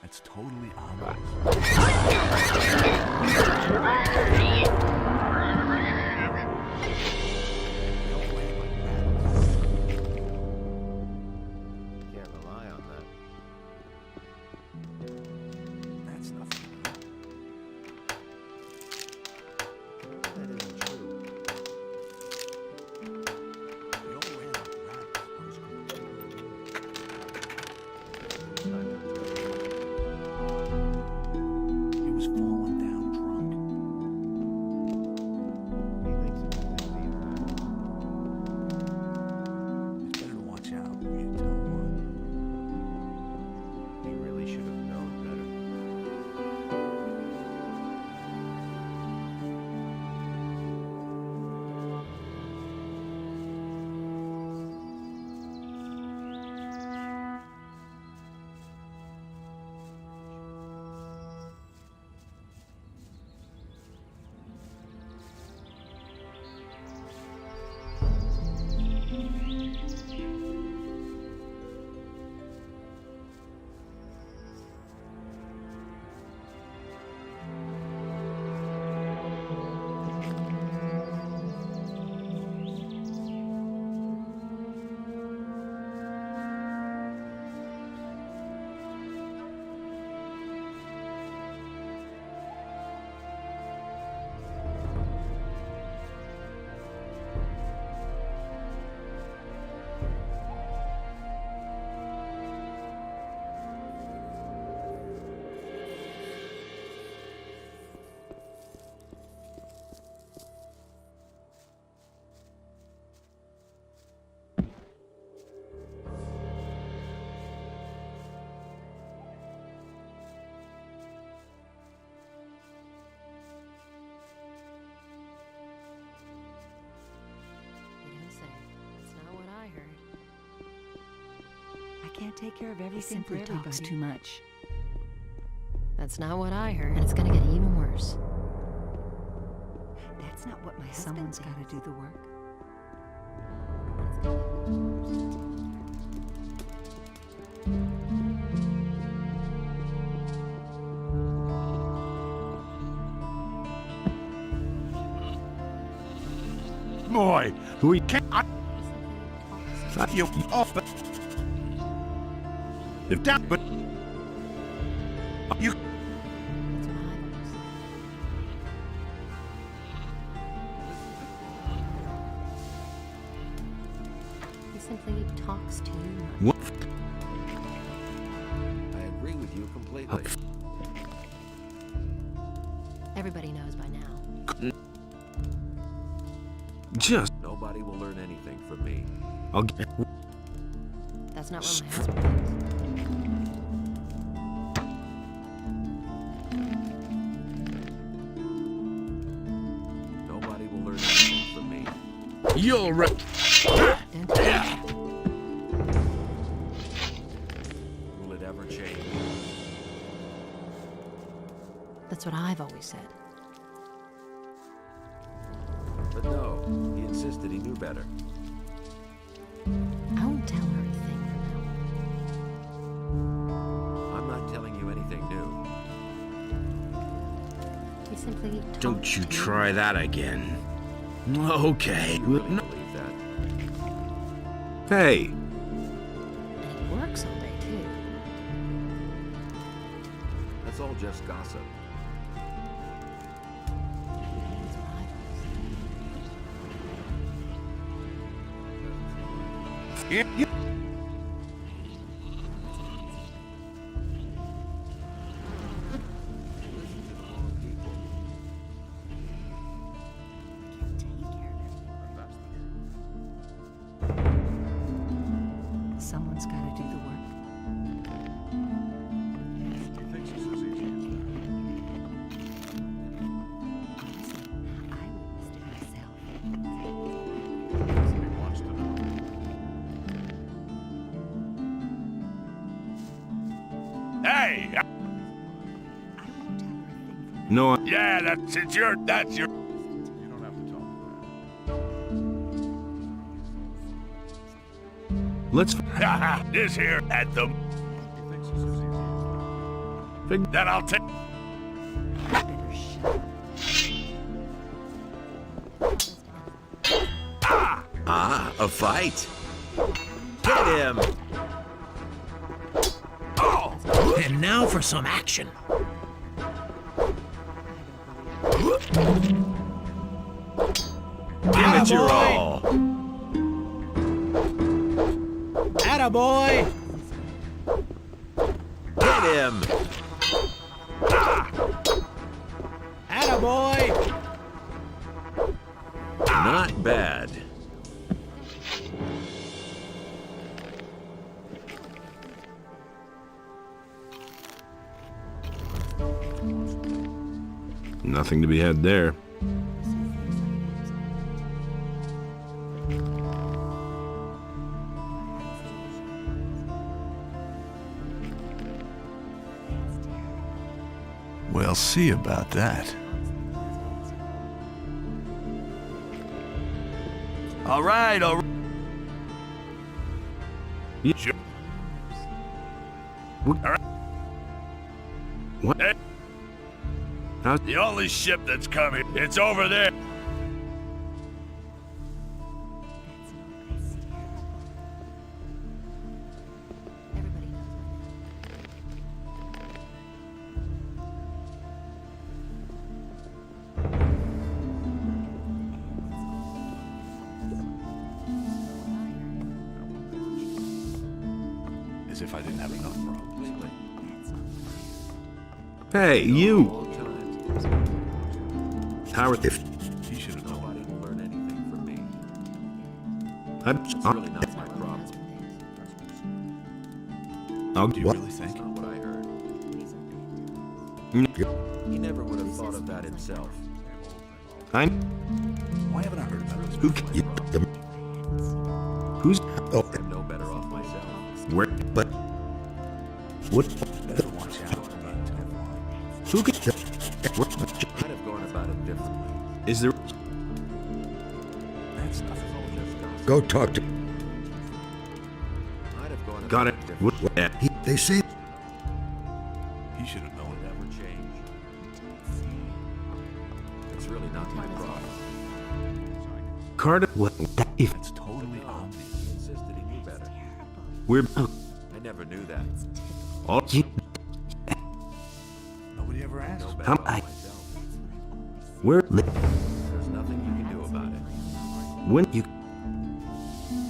That's totally obvious. Can't rely on that. That's not fair. That isn't true. We all ran like rabbits. I was He was falling down drunk. He thinks it's a disease. It's better to watch out before you tell one. He really should have known better. You don't say. That's not what I heard. I can't take care of everything for everybody. Talks too much. That's not what I heard. And it's gonna get even worse. That's not what my husband Someone's got to do the work. Boy, we can't. You off the. If that, but you. He simply talks too much. What? I agree with you completely. Everybody knows by now. Just. Nobody will learn anything from me. I'll get. That's not what my husband thinks. Nobody You'll re- Don't do that. Will it ever change? That's what I've always said. But no, he insisted he knew better. I won't tell her a thing from I'm not telling you anything new. now on. He simply talks Don't you to me. try that again. Okay. You really believe that? Hey, And he works all day, too. That's all just gossip. That's what I've always said. Yeah. Listen to the wrong people. Someone's got to do the work. He thinks it's as easy as that. I witnessed it myself. He wants to know. Hey! I won't tell her a thing. no, Yeah, that's your. You don't have to tell me let's This here at the. that. He thinks it's as easy as that. Then I'll take. Better shut. Ah, a fight. Get him! And now for some action. Give it your all. Attaboy! Hit him! Attaboy! Not bad. nothing to be had there. We'll see about that. All right, all right. Yeah. Sure. What? All right. What? Hey, How? the only ship that's coming, it's over there. Everybody knows by now. As if I didn't have enough problems. Hey, you! All the time. Howard, if He should have No, known. I didn't learn anything from me. It's I'll, really not my problem. Do you what? really think? Not what I heard. Mm, He never would have thought of that himself. I'm. Why haven't I heard about this? Who? Who's? Oh, I'm no better off myself. where? But what? Better watch out. Who could? What? I'd have gone about it differently. Is there? That stuff is all just gossip. Go talk to. I'd have gone Got about it. differently. What? They say. He should have known. Never change. It's really not my problem. Carter? What? If It's totally obvious. He insisted he knew better. we're I never knew that. all you. Nobody ever asked. No better How- off I- myself. We're There's nothing you can do about it. when you.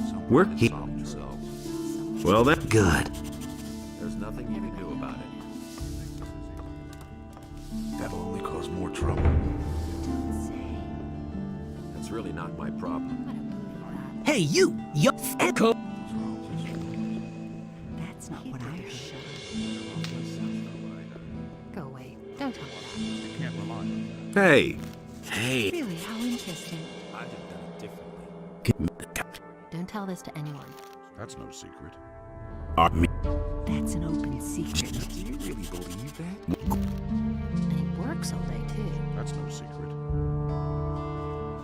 Someone We're did he- solve themselves. Well, that's good. There's nothing you can do about it. That'll only cause more trouble. That's really not my problem. Hey, you echo. That's not what I heard. Go away. Don't talk about it. You can't rely on that. Hey, Hey. Really, how interesting. I'd have done it differently. tell this to anyone. That's no secret. That's an open secret. Do you really believe that? And he works all day, too. That's no secret.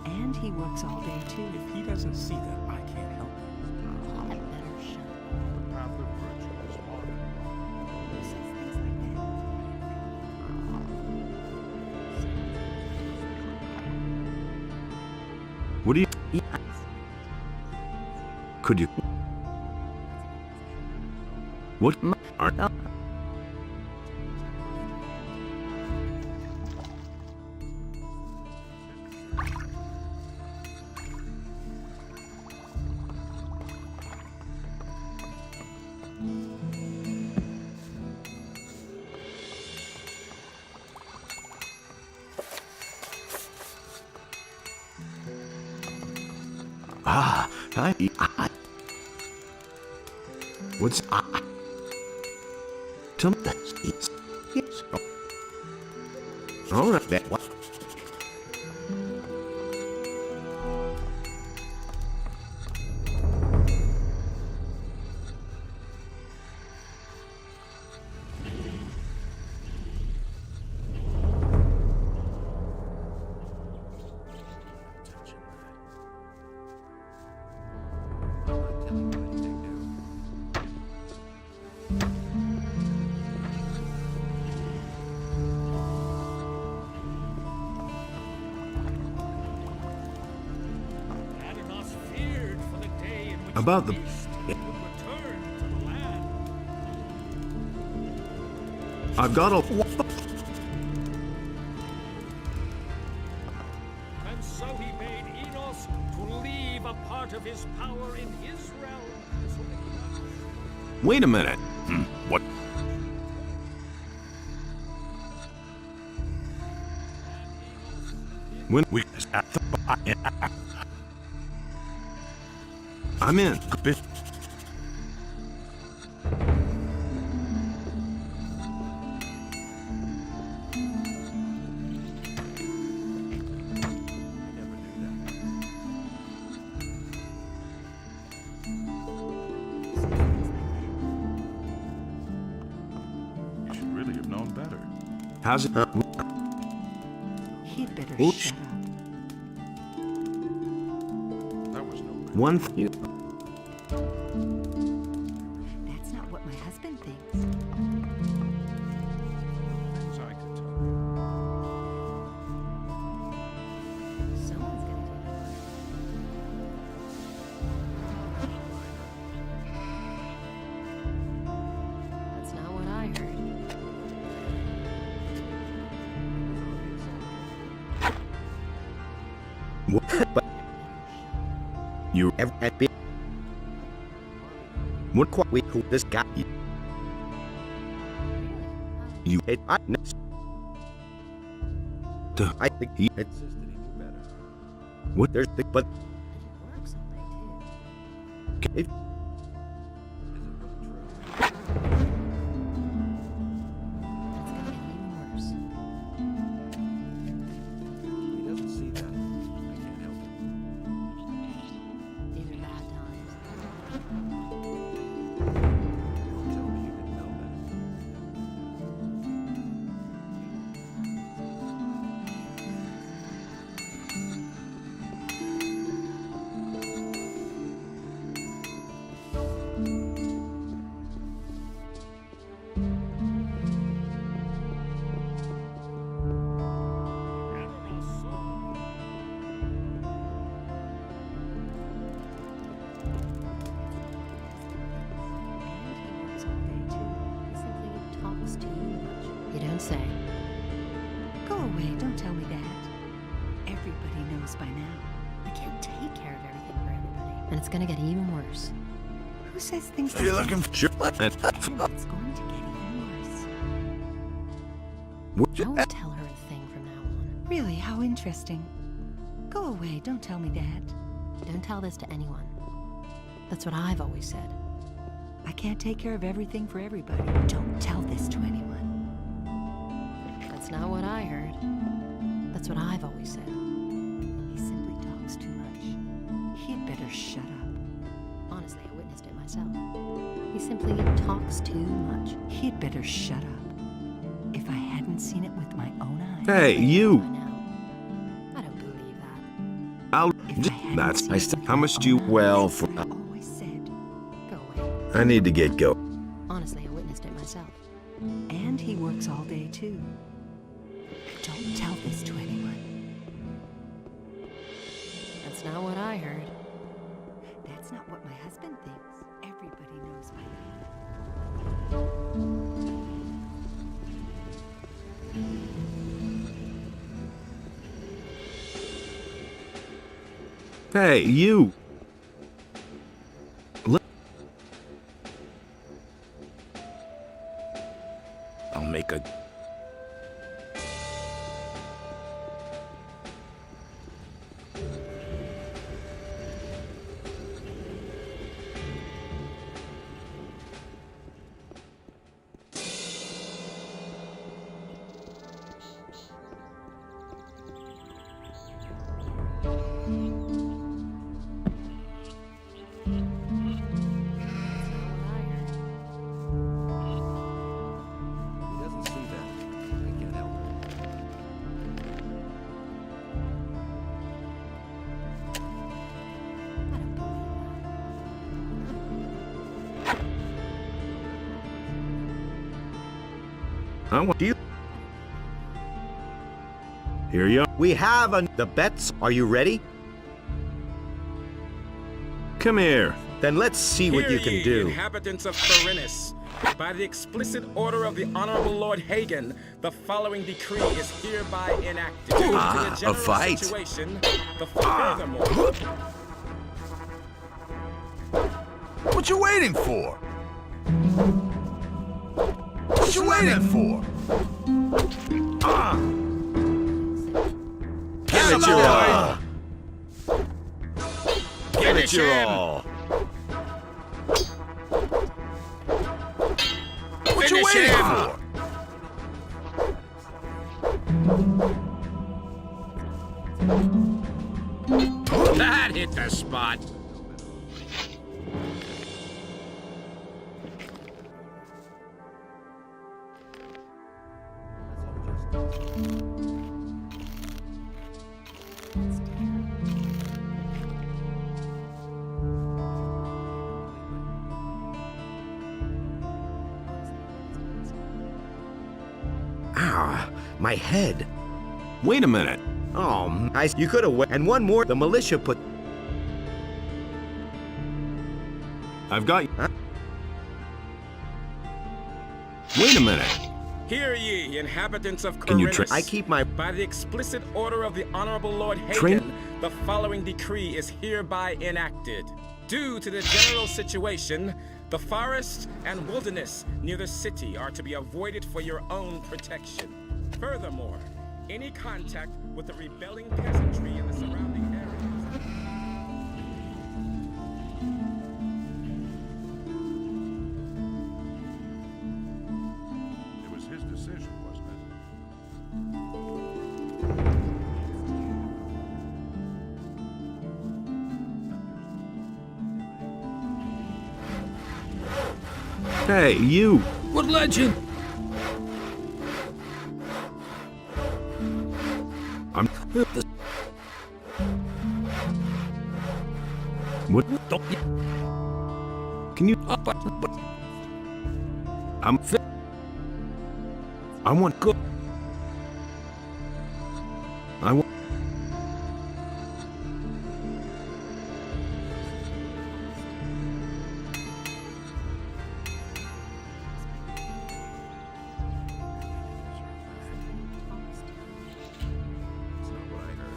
And he works all day, too. If he doesn't see that, I can't help him. I'd better shut up. The path of virtue is hard and wrong. Who says things like that? What do you... Could you... What are... What's... Tell me that. Yes. All right, that what? About the... I've got a... And so he made Enos to leave a part of his power in his realm. Wait a minute. What? When... We at the... I'm in. You should really have known better. How's it? He'd better Oops. shut up. That was no good. One thing... That's not what my husband thinks. Things I could tell Someone's gonna do it. That's not what I heard. But you ever had been? What quite we who this guy? You had I next. I think he had Insisted he knew better. what there's the but And he works all day, too. if Is it really true? That's gonna get even worse. If he doesn't see that, I can't help him. These are bad times. Don't tell me you didn't know that. And he works all day, too. He simply talks too much. You don't say. Go away, don't tell me that. Everybody knows by now. I can't take care of everything for everybody. And it's gonna get even worse. Who says things like You're that? looking for... It's going to get even worse. I won't tell her a thing from now on. Really, how interesting. Go away, don't tell me that. Don't tell this to anyone. That's what I've always said. I can't take care of everything for everybody. Don't tell this to anyone. That's not what I heard. That's what I've always said. He simply talks too much. He'd better shut up. Honestly, I witnessed it myself. He simply talks too much. He'd better shut up. If I hadn't seen it with my own eyes. Hey, you! I don't believe that. I'll... That's... How much do you... Well, for... Always said. Go away. I need to get go. Honestly, I witnessed it myself. And he works all day, too. Don't tell this to anyone. That's not what I heard. That's not what my husband thinks. Everybody knows by now. Hey, you! I'll make a... He doesn't see that. I can't help him. I want you. Here you are. We have the bets. Are you ready? Come here. Then let's see what you Hear can ye, do. inhabitants of Therinus. By the explicit order of the Honorable Lord Hagen, the following decree is hereby enacted. Due to the general fight. situation, furthermore, What you waiting for? What you waiting for? Give it your all. Give it your him. all. What you waiting for? That hit the spot. Ah, my head. Wait a minute. Oh, you could have. And one more. The militia put. I've got you. Huh? Wait a minute. hear ye, inhabitants of Can you Therinus. I keep my. By the explicit order of the Honorable Lord Hagen, Train- the following decree is hereby enacted. Due to the general situation, the forest and wilderness near the city are to be avoided for your own protection. Furthermore, any contact with the rebelling peasantry in the surrounding areas. It was his decision, wasn't it? Hey, you! What legend? I'm... What? Can you... I want... Go. I want... That's not what I heard.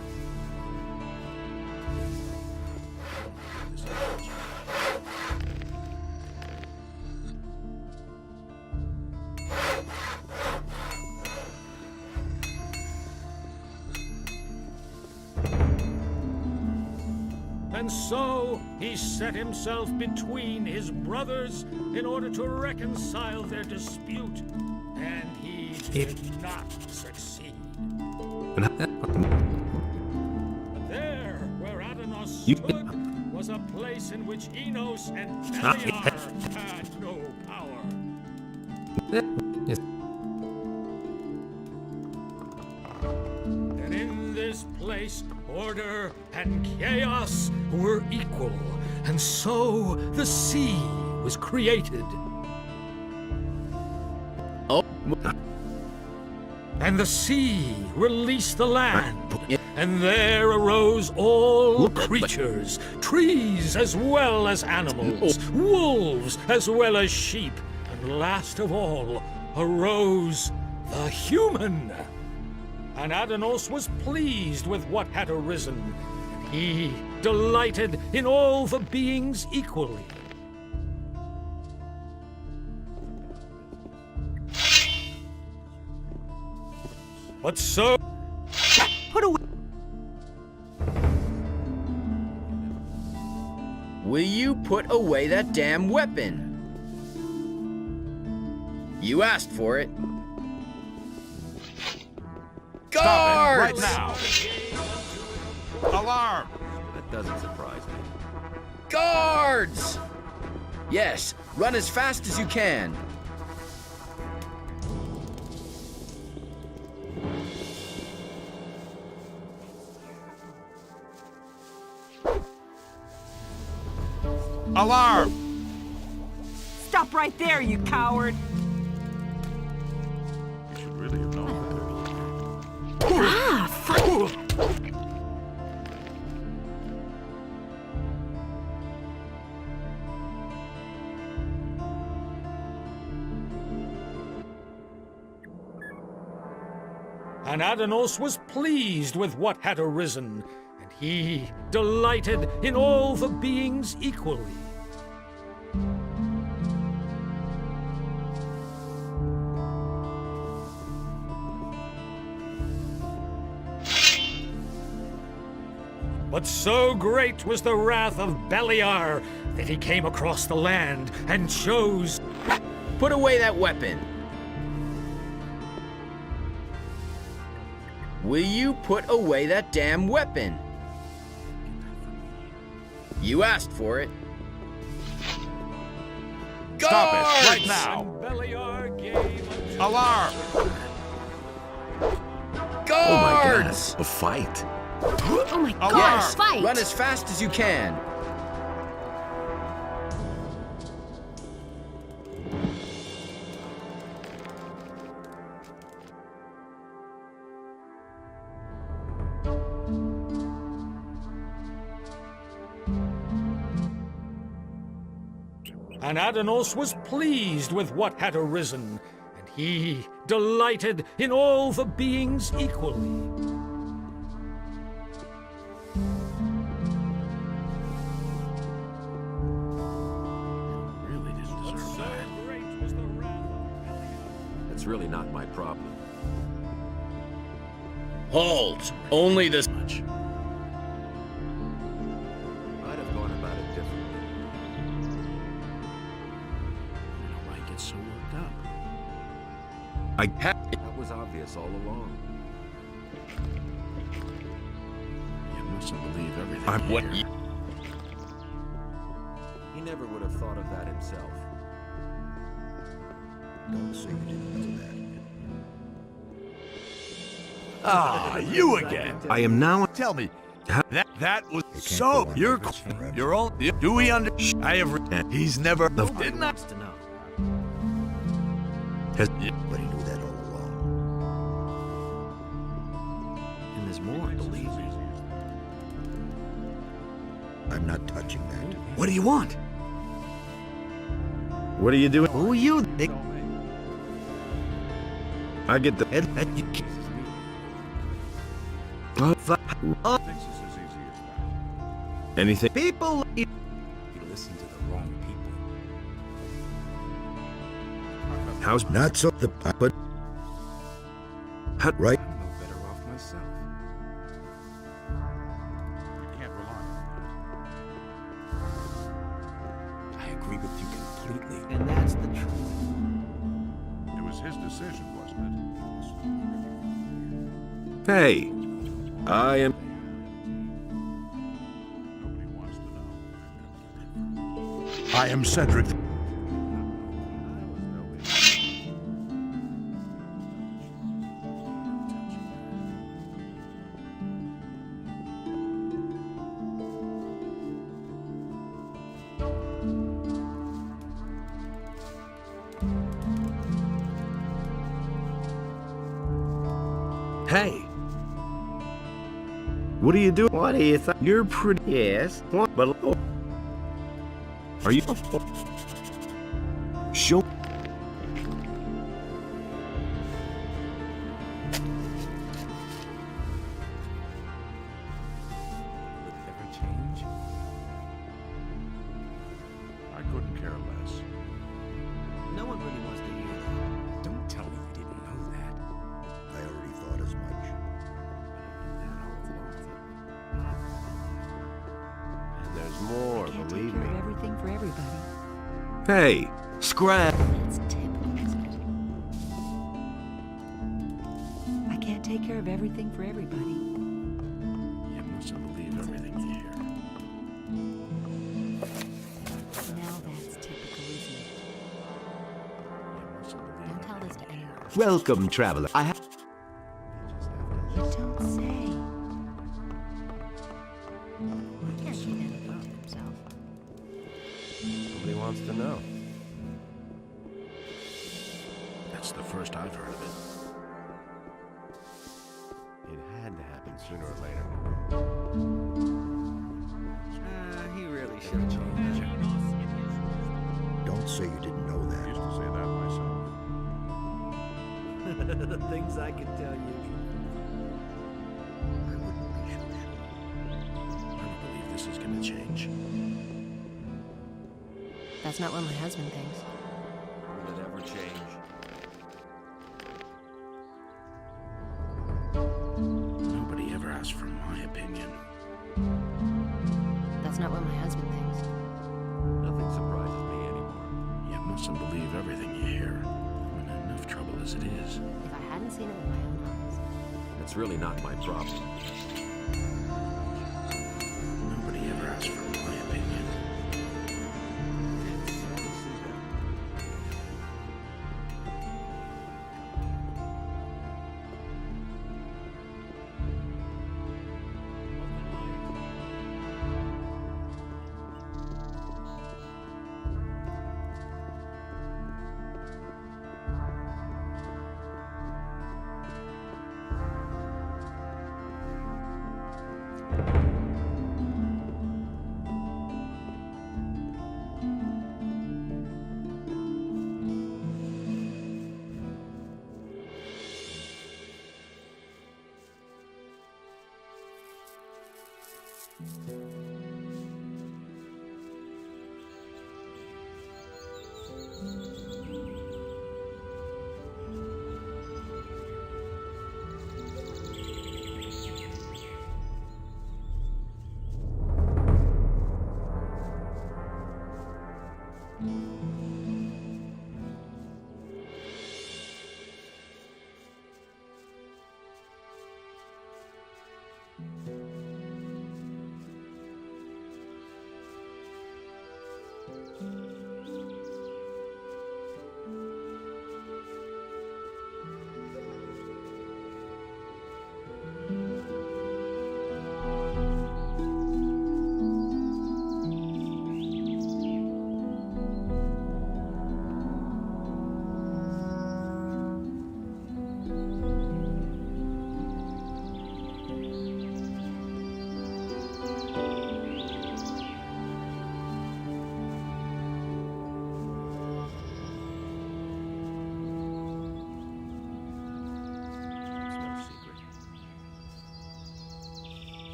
And so he set himself between his brothers in order to reconcile their dispute, and he did not succeed. But there, where Adanos You- stood, was a place in which Enos and Beliar had no power. Yes. And in this place, order and chaos were equal, and so the sea was created. Oh. And the sea released the land, and there arose all creatures, trees as well as animals, wolves as well as sheep, and last of all arose the human. And Adanos was pleased with what had arisen, and he delighted in all the beings equally. But so... Put away. Will you put away that damn weapon? You asked for it. Guards! Stop it, right now! Alarm! That doesn't surprise me. Guards! Yes, run as fast as you can. Alarm! Stop right there, you coward! You should really have known better. Ah, fuck! And Adanos was pleased with what had arisen, and he delighted in all the beings equally. But so great was the wrath of Beliar that he came across the land and chose... Put away that weapon. Will you put away that damn weapon? You asked for it. Stop Guards! it, right now! Beliar gave Alarm! Guards! A fight. Oh my Alarm! gosh, fight! Run as fast as you can. And Adanos was pleased with what had arisen, and he delighted in all the beings equally. Really didn't deserve that. That's really not my problem. Halt! Only this Much. I'd have gone about it differently. I don't know why he gets so worked up. That was obvious all along. You mustn't believe everything I'm- you What hear. He never would have thought of that himself. Don't say you didn't know that. Ah, you again! I am now... Tell me, that was can't so... go on You're... like this forever. You're all... Do we under... I have... He's never... Didn't I... Wants to know. Has... But he knew that all along. And there's more, believe me. I'm not touching that. What do you want? What are you doing? Who are you? I get the... Anything? People, you listen to the wrong people. How's... Not so the but right. I'm no better off myself. You can't rely on I agree with you completely. And that's the truth. that. It was his decision, wasn't it? Hey! I am... Nobody wants to know. I am Cedric. Hey! What are you doing? What do you think? You're pretty. Yes. What? But Are you? Show. Will it ever change? I couldn't care less. No one really wants to hear that. Don't tell me you didn't know that. I already thought as much. and there's more, Can't believe take care me. of everything for everybody. Hey! Scrap! That's typical, isn't it? I can't take care of everything for everybody. You mustn't believe everything you hear. Now that's typical, isn't it? You mustn't believe Don't tell this to anyone. Welcome, traveler. I have. You don't say. He can't keep anything to himself. Nobody wants to know. That's the first I've heard of it. It had to happen sooner or later. He really should have changed that. Don't say you didn't know I that. used to say that myself. The things I could tell you. I wouldn't be so sure. I don't believe this is gonna change. That's not what my husband thinks. Will it ever change? Nobody ever asked for my opinion. That's not what my husband thinks. Nothing surprises me anymore. You mustn't believe everything you hear. I'm in enough trouble as it is. If I hadn't seen it with my own eyes. That's really not my problem. Nobody ever asked for my opinion.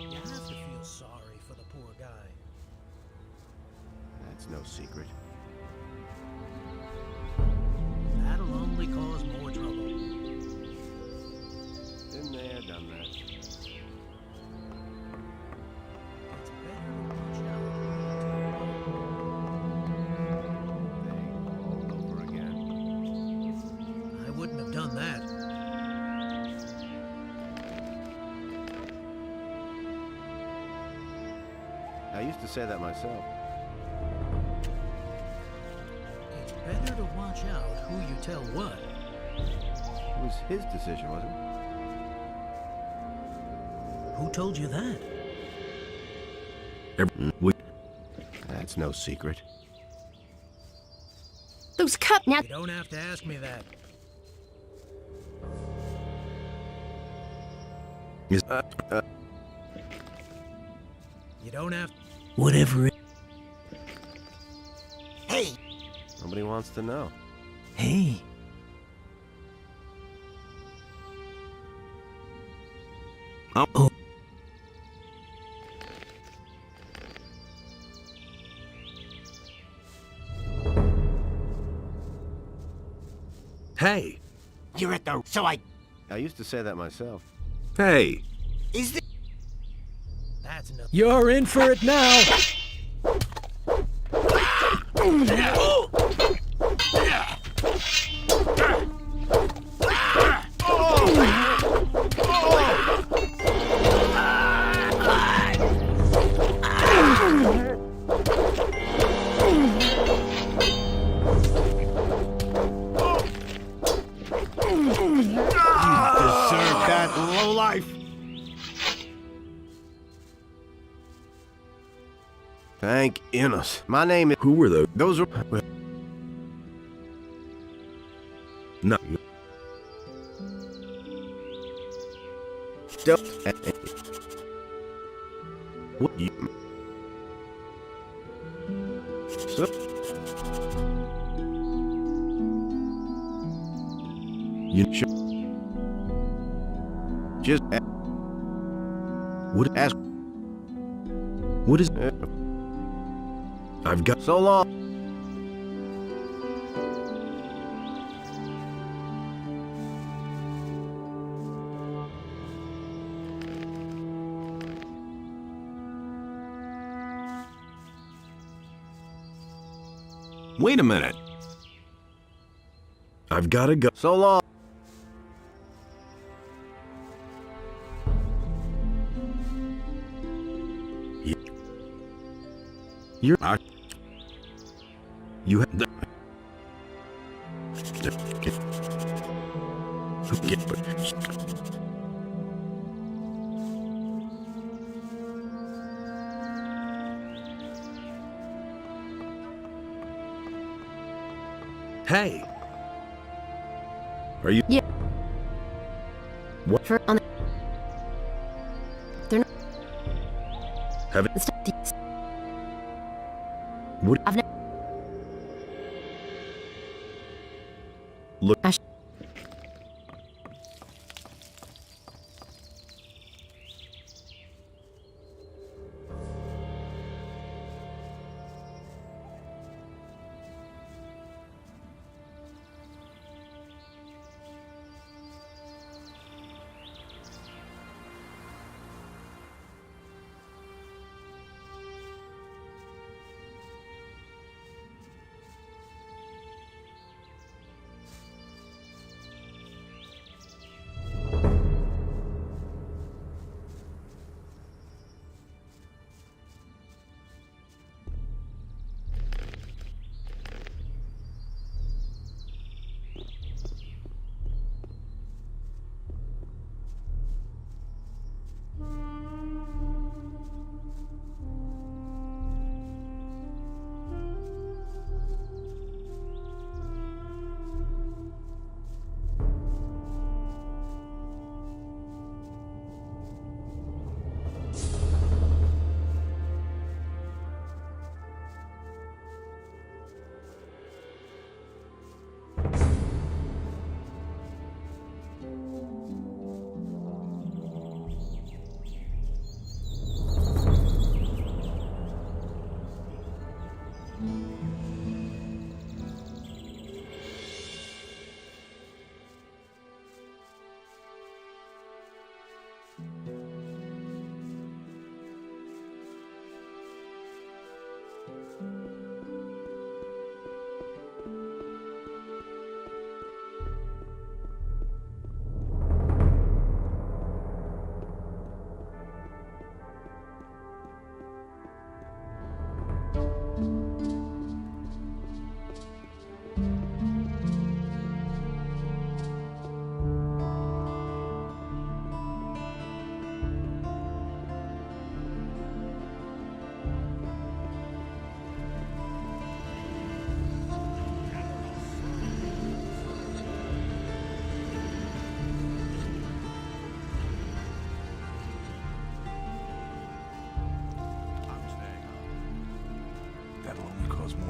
You have to feel sorry for the poor guy. That's no secret. That'll only cause more trouble. Been there, done that. It's better to watch out. All over again. I wouldn't have done that. I used to say that myself. Watch out who you tell what. It was his decision, wasn't it? Who told you that? That's no secret. Those cut now. You don't have to ask me that. You don't have. Whatever it. Hey. Nobody wants to know. Hey. Oh. Hey! You're at the. So I used to say that myself. Hey! Is this. That's enough. You're in for it now. Thank Innes. My name is... Who were those? Those are... No. Still... What you... So... You should... Just... What... Ask... What is... I've got... So long. Wait a minute. I've got to go. So long. You're... You have... Hey! Are you... Yeah. What? For on the... They're not... Have it... What? I've never... Look...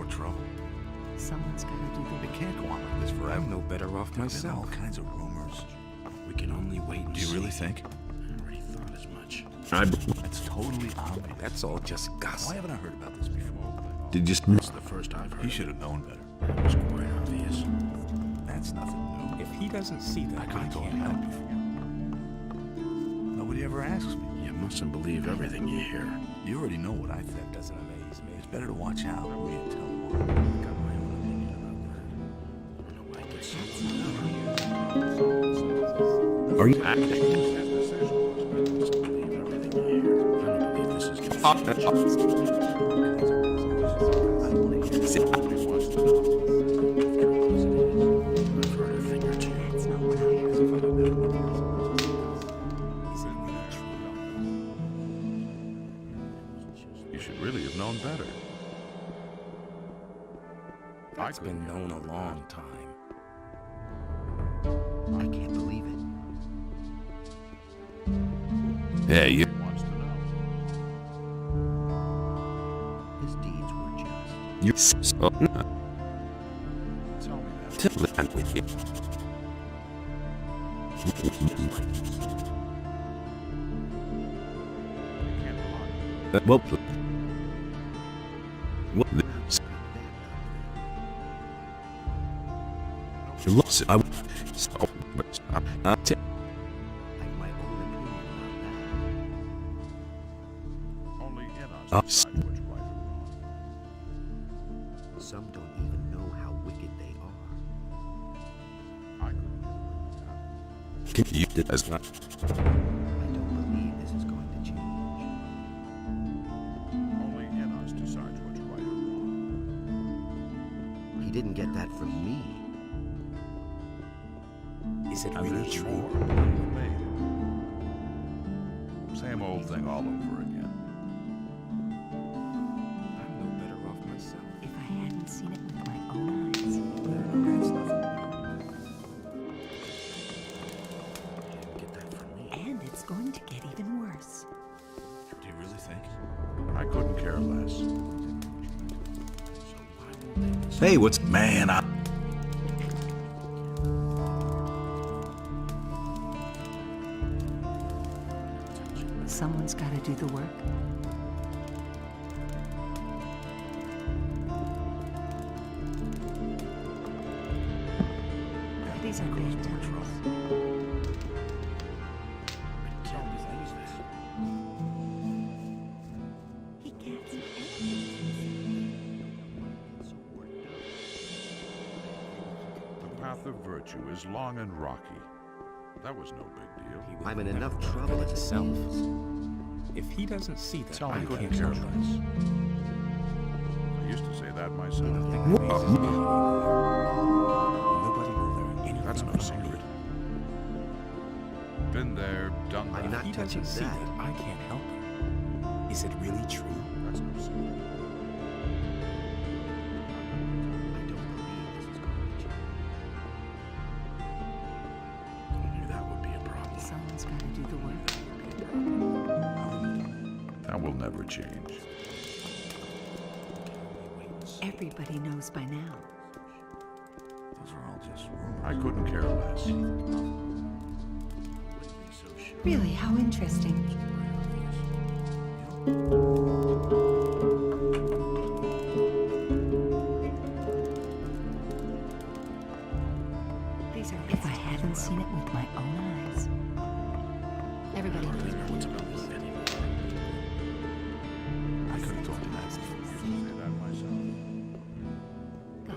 more trouble. Someone's gotta do the It work. can't go on like this forever. I'm no better off There've been all myself. kinds of rumors. We can only wait and Do you see. really think? I already thought as much. That's totally obvious. That's all just Why gossip. haven't I heard about this before? Did you... It's the first I've heard. He should have known better. It was quite obvious. That's nothing new. If he doesn't see that, I could I have told can't you help that him. before. Nobody ever asks me. You mustn't believe everything you hear. You already know what I think. That doesn't amaze me. It's better to watch out who you tell more. I've got my own opinion about that. I don't know why I get so Are you... acting. Just believe everything you hear. I don't believe this is true. I've heard a thing or two. That's not what I heard. You should really have known better. That's been known a long time. I can't believe it. Yeah, you. Wants to know. His deeds were just. You. Oh, Tell me that. I'm with you. You can't rely on Well, I I have my own opinion it. Only in Uh, us decide what's right or wrong. about that. Some don't even know how wicked they are. I couldn't get away with that. you did as not. I don't believe this is going to change. Only in us decides what's right or wrong. He didn't get that from me. Is it And really there's true? more. Believe me. Same old thing all over again. I'm no better off myself. If I hadn't seen it with my own eyes. That's nothing. Get that from me. And it's going to get even worse. Do you really think? I couldn't care less. So why won't they listen? Hey, what's man? Someone's gotta do the work. These are bad times. Tell me this. He can't see The path of virtue is long and rocky. That was no big deal. He would I'm in never enough work trouble on as it himself. is. If he doesn't see that, Tell I me, couldn't can't care help him. less. I used to say that myself. Nothing amazes me anymore. Nobody will learn anything That's no from secret. me. Been there, done that. I'm not If he touching doesn't see that. that, I can't help him. Is it really true? That's no secret. I don't believe this is going to change. Knew that would be a problem. Someone's gotta do the work. That will never change. Everybody knows by now. Those are all just rumors. I couldn't care less. Really, how interesting. These are if I hadn't seen it with my own eyes. Everybody knows. What's about this anymore? I could have told you that. I used to say that myself.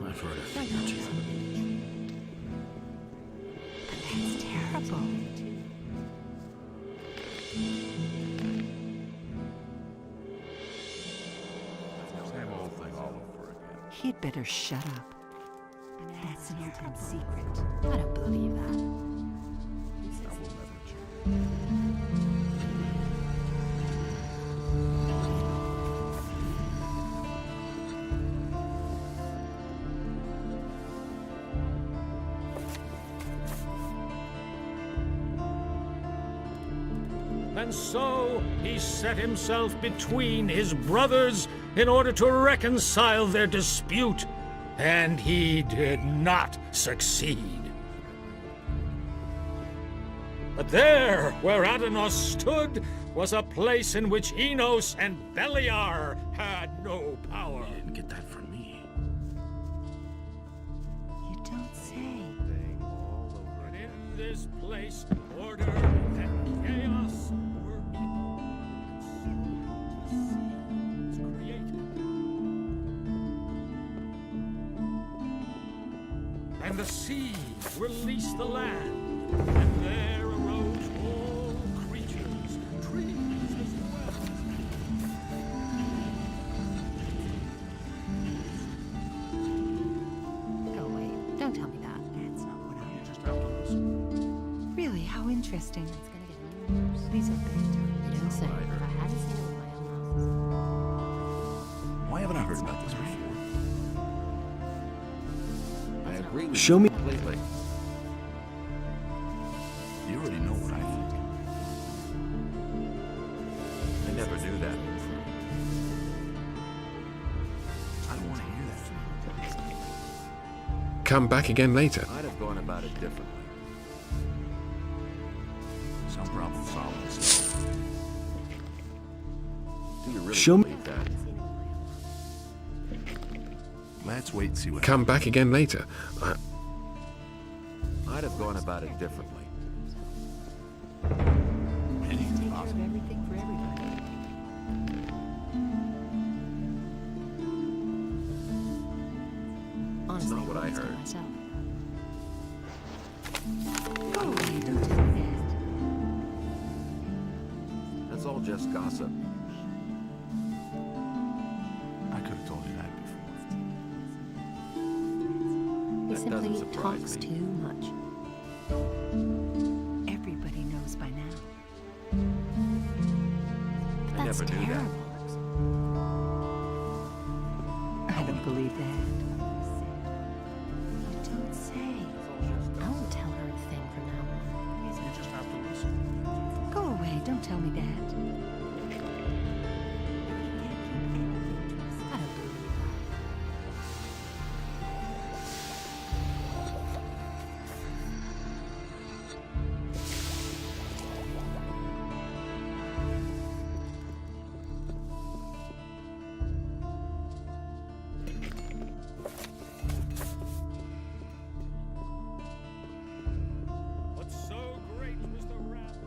I've heard a thing or two. But that's terrible. Same old thing all over again. He'd better shut up. That's an open secret. I don't believe that. That will never change. And so he set himself between his brothers in order to reconcile their dispute, and he did not succeed. But there, where Adanos stood, was a place in which Enos and Beliar had no power. You didn't get that from me. You don't say. And in this place, order and chaos were created. And the sea released the land, and there arose all creatures, trees as well. Go away. Don't tell me that. That's not what I You just have to listen. Really, how interesting. It's gonna get even worse. These are big times. You don't say. If I hadn't seen it with my own eyes. Why haven't I heard about this before? I agree with Show you me- completely. You already know what I think. I never knew that. I don't want to hear that. Come back again later. I'd have gone about it differently. Some problem solved itself. Do you really Show me- believe that? Let's wait and see what Come back again later. I'd have gone about it differently. Anything's Take care of possible. everything for everybody. Honestly, not what I almost did heard. myself. Go away, don't tell me that. That's all just gossip. I could have told you that before. He That doesn't simply surprise talks me. too much. Everybody knows by now. But I that's never knew that. terrible. I don't believe that. You don't say. I won't tell her a thing from now on. You just have to listen. Go away, don't tell me that. I don't believe that. But so great was the wrath.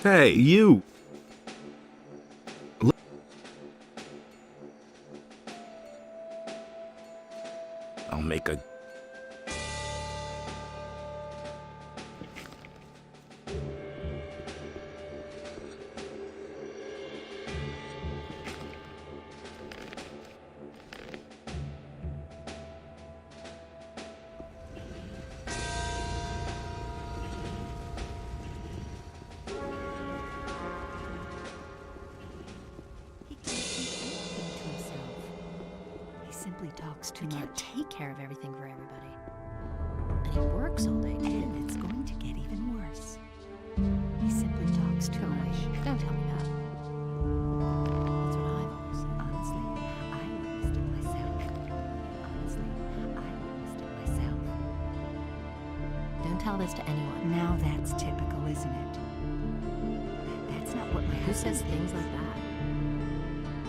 Hey, you! I'll make a... He can't keep anything to himself. He simply talks too He can't much. take care of everything for everybody. And he works all day, too. And it's going to get even worse. He simply talks too Go away. much. Don't tell me that. That's what I've always said. Honestly, I witnessed it myself. Honestly, I witnessed it myself. Don't tell this to anyone. Now that's typical, isn't it? That's not what my Who husband says things like that?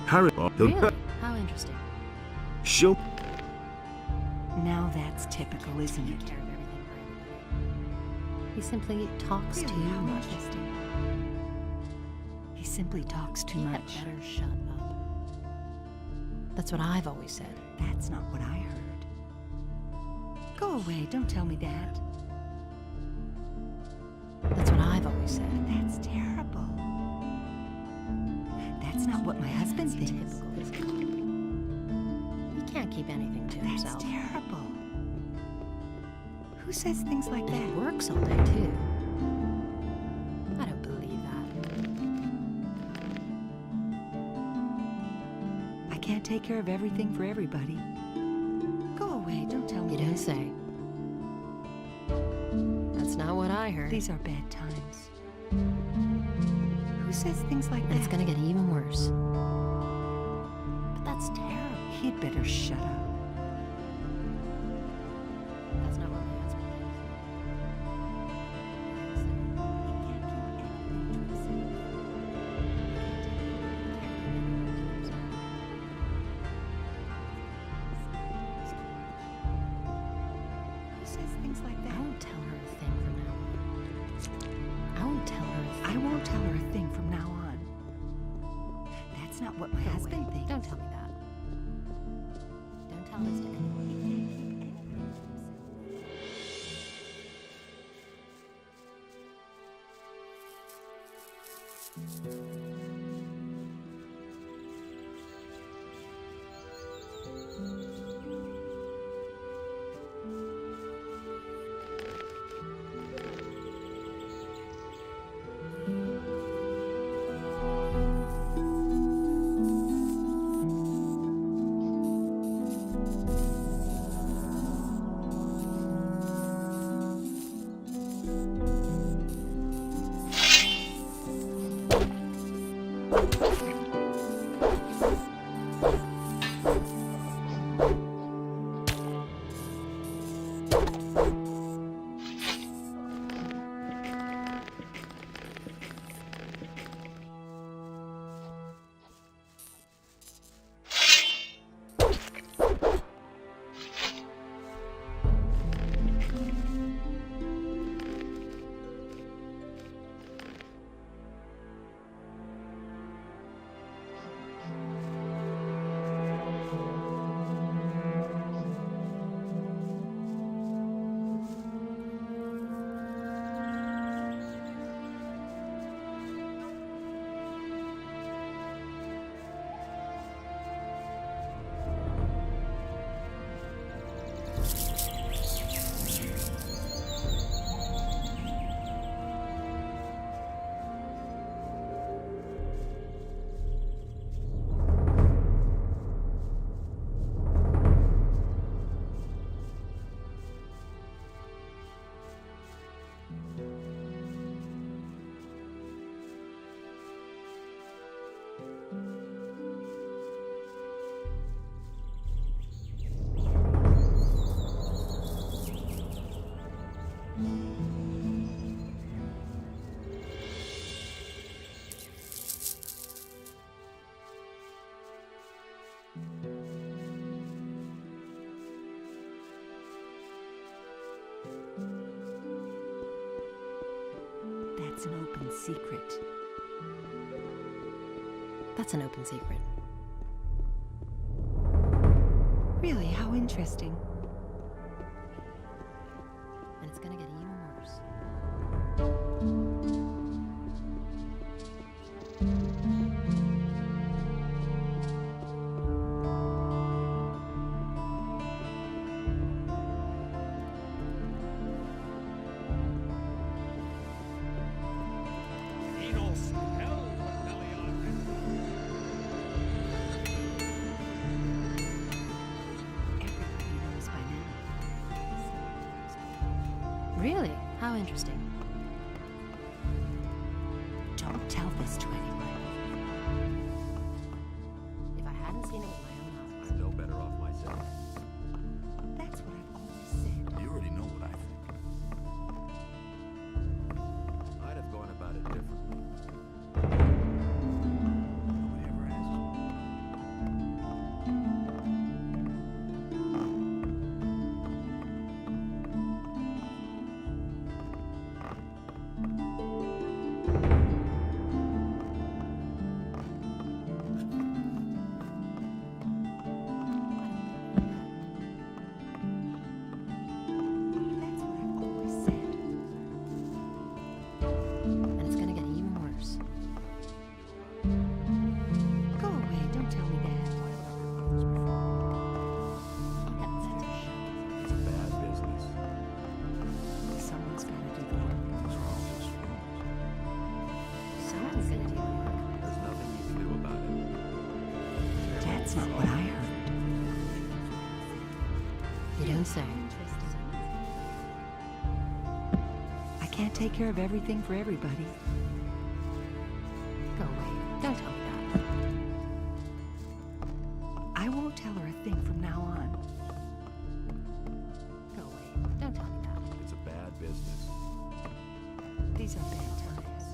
Harry, Really? How interesting. show. Now that's typical, isn't Take it? care of everything for everybody. He simply talks Really, too how much. interesting. He simply talks too He had much. better shut up. That's what I've always said. That's not what I heard. Go away, don't tell me that. That's what I've always said. That's terrible. That's not what my husband That's thinks. typical, isn't it? He can't keep anything to That's himself. terrible. Who says things like And he that? works all day, too. I don't believe take care of everything for everybody. Go away, don't tell me. You don't say. That's not what I heard. These are bad times. Who says things like that? It's gonna get even worse. But that's terrible. He'd better shut up. That's not what my husband thinks. Who says things like that? I won't tell her a thing from now on. I won't tell her a thing. I won't tell her a thing from now on. That's not what my husband thinks. Don't tell me that. Don't tell this to anyone. That's an open secret. That's an open secret. Really, how interesting. And it's gonna get even worse. Enos held Beliar Everybody knows by now. Really? How interesting. Don't tell this to anyone. If I hadn't seen it with my own eyes. I'm no better off myself. That's what I've always said. You already know what I think. I'd have gone about it differently. Nobody ever asked. That's what I've always said. And it's gonna get even worse. Go away, don't tell me that. It's a bad business. Someone's gotta do the work. These are all just rumors. Someone's gonna do the work. There's nothing you can do about it. That's not what I don't say. I can't take care of everything for everybody. Go away. Don't tell me that. I won't tell her a thing from now on. Go away. Don't tell me that. It's a bad business. These are bad times.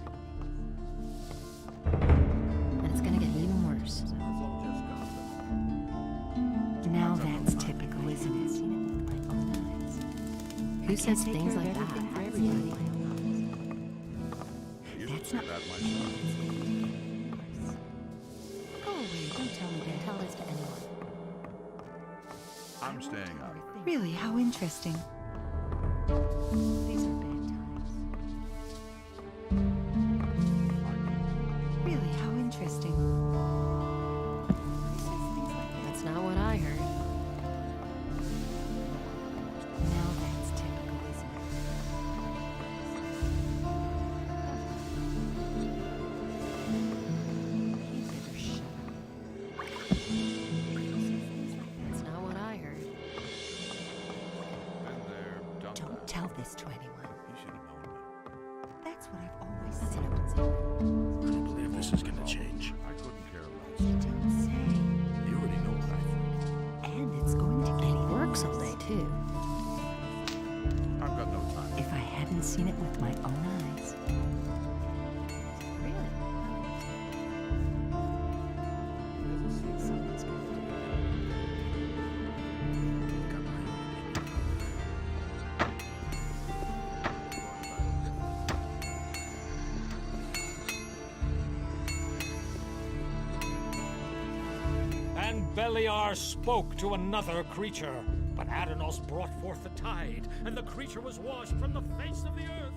And it's gonna get even worse. It's all just gossip. Now that's typical, isn't it? Who says take things care of like that? everything for everybody. That's not- that myself. Go away, don't tell me that. Tell this to anyone. I'm staying out of it. Really, how interesting. These are bad times. Really, how interesting. That's not what I heard. Now that's typical, isn't it? He'd better shut up. That's not what I heard. Been there, done Don't that. tell this to anyone. You should have known that. That's what I've always That's said. an open secret. I don't believe this is gonna change. I couldn't care less. You don't say. You already know what I think. And it's going to get And he even works all worse. day, too. I've got no time. If I hadn't seen it with my own eyes. Really? Someone's going to do Got my own opinion. And Beliar spoke to another creature, but Adanos brought forth the tide, and the creature was washed from the face of the earth.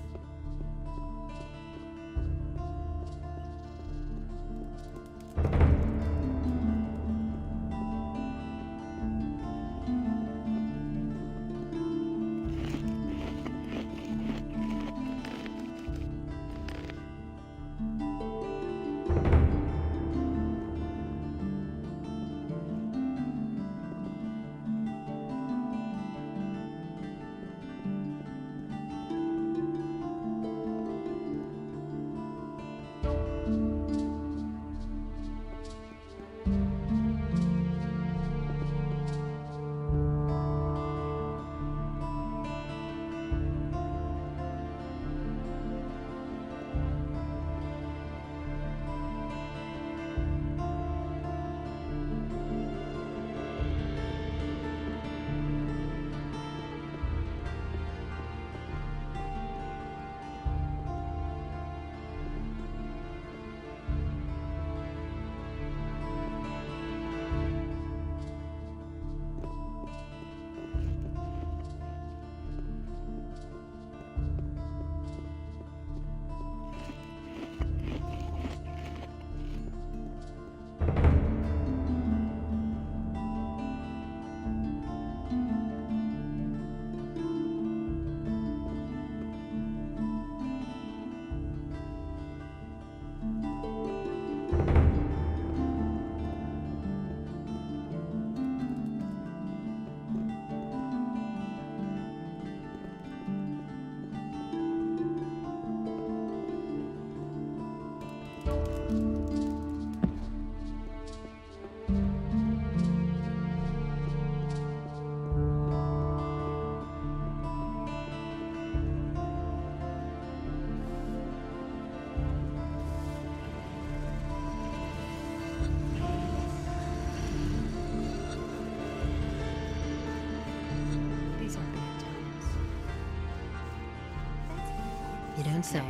You don't say.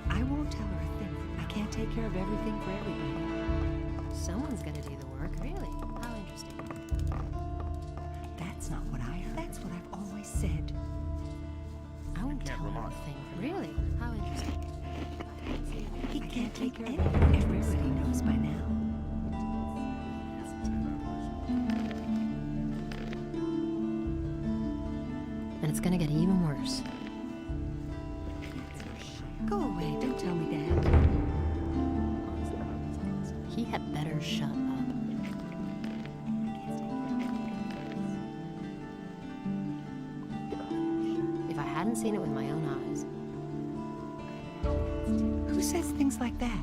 I won't tell her a thing. I can't take care of everything for everybody. Someone's gonna do the work. Really? How interesting. That's not what I heard. That's what I've always said. I won't tell her a thing. Really? How interesting. He can't take care of everything. Everybody knows by now. And it's gonna get even worse. Go away. Don't tell me that. He had better shut up. haven't seen it with my own eyes. Who says things like that?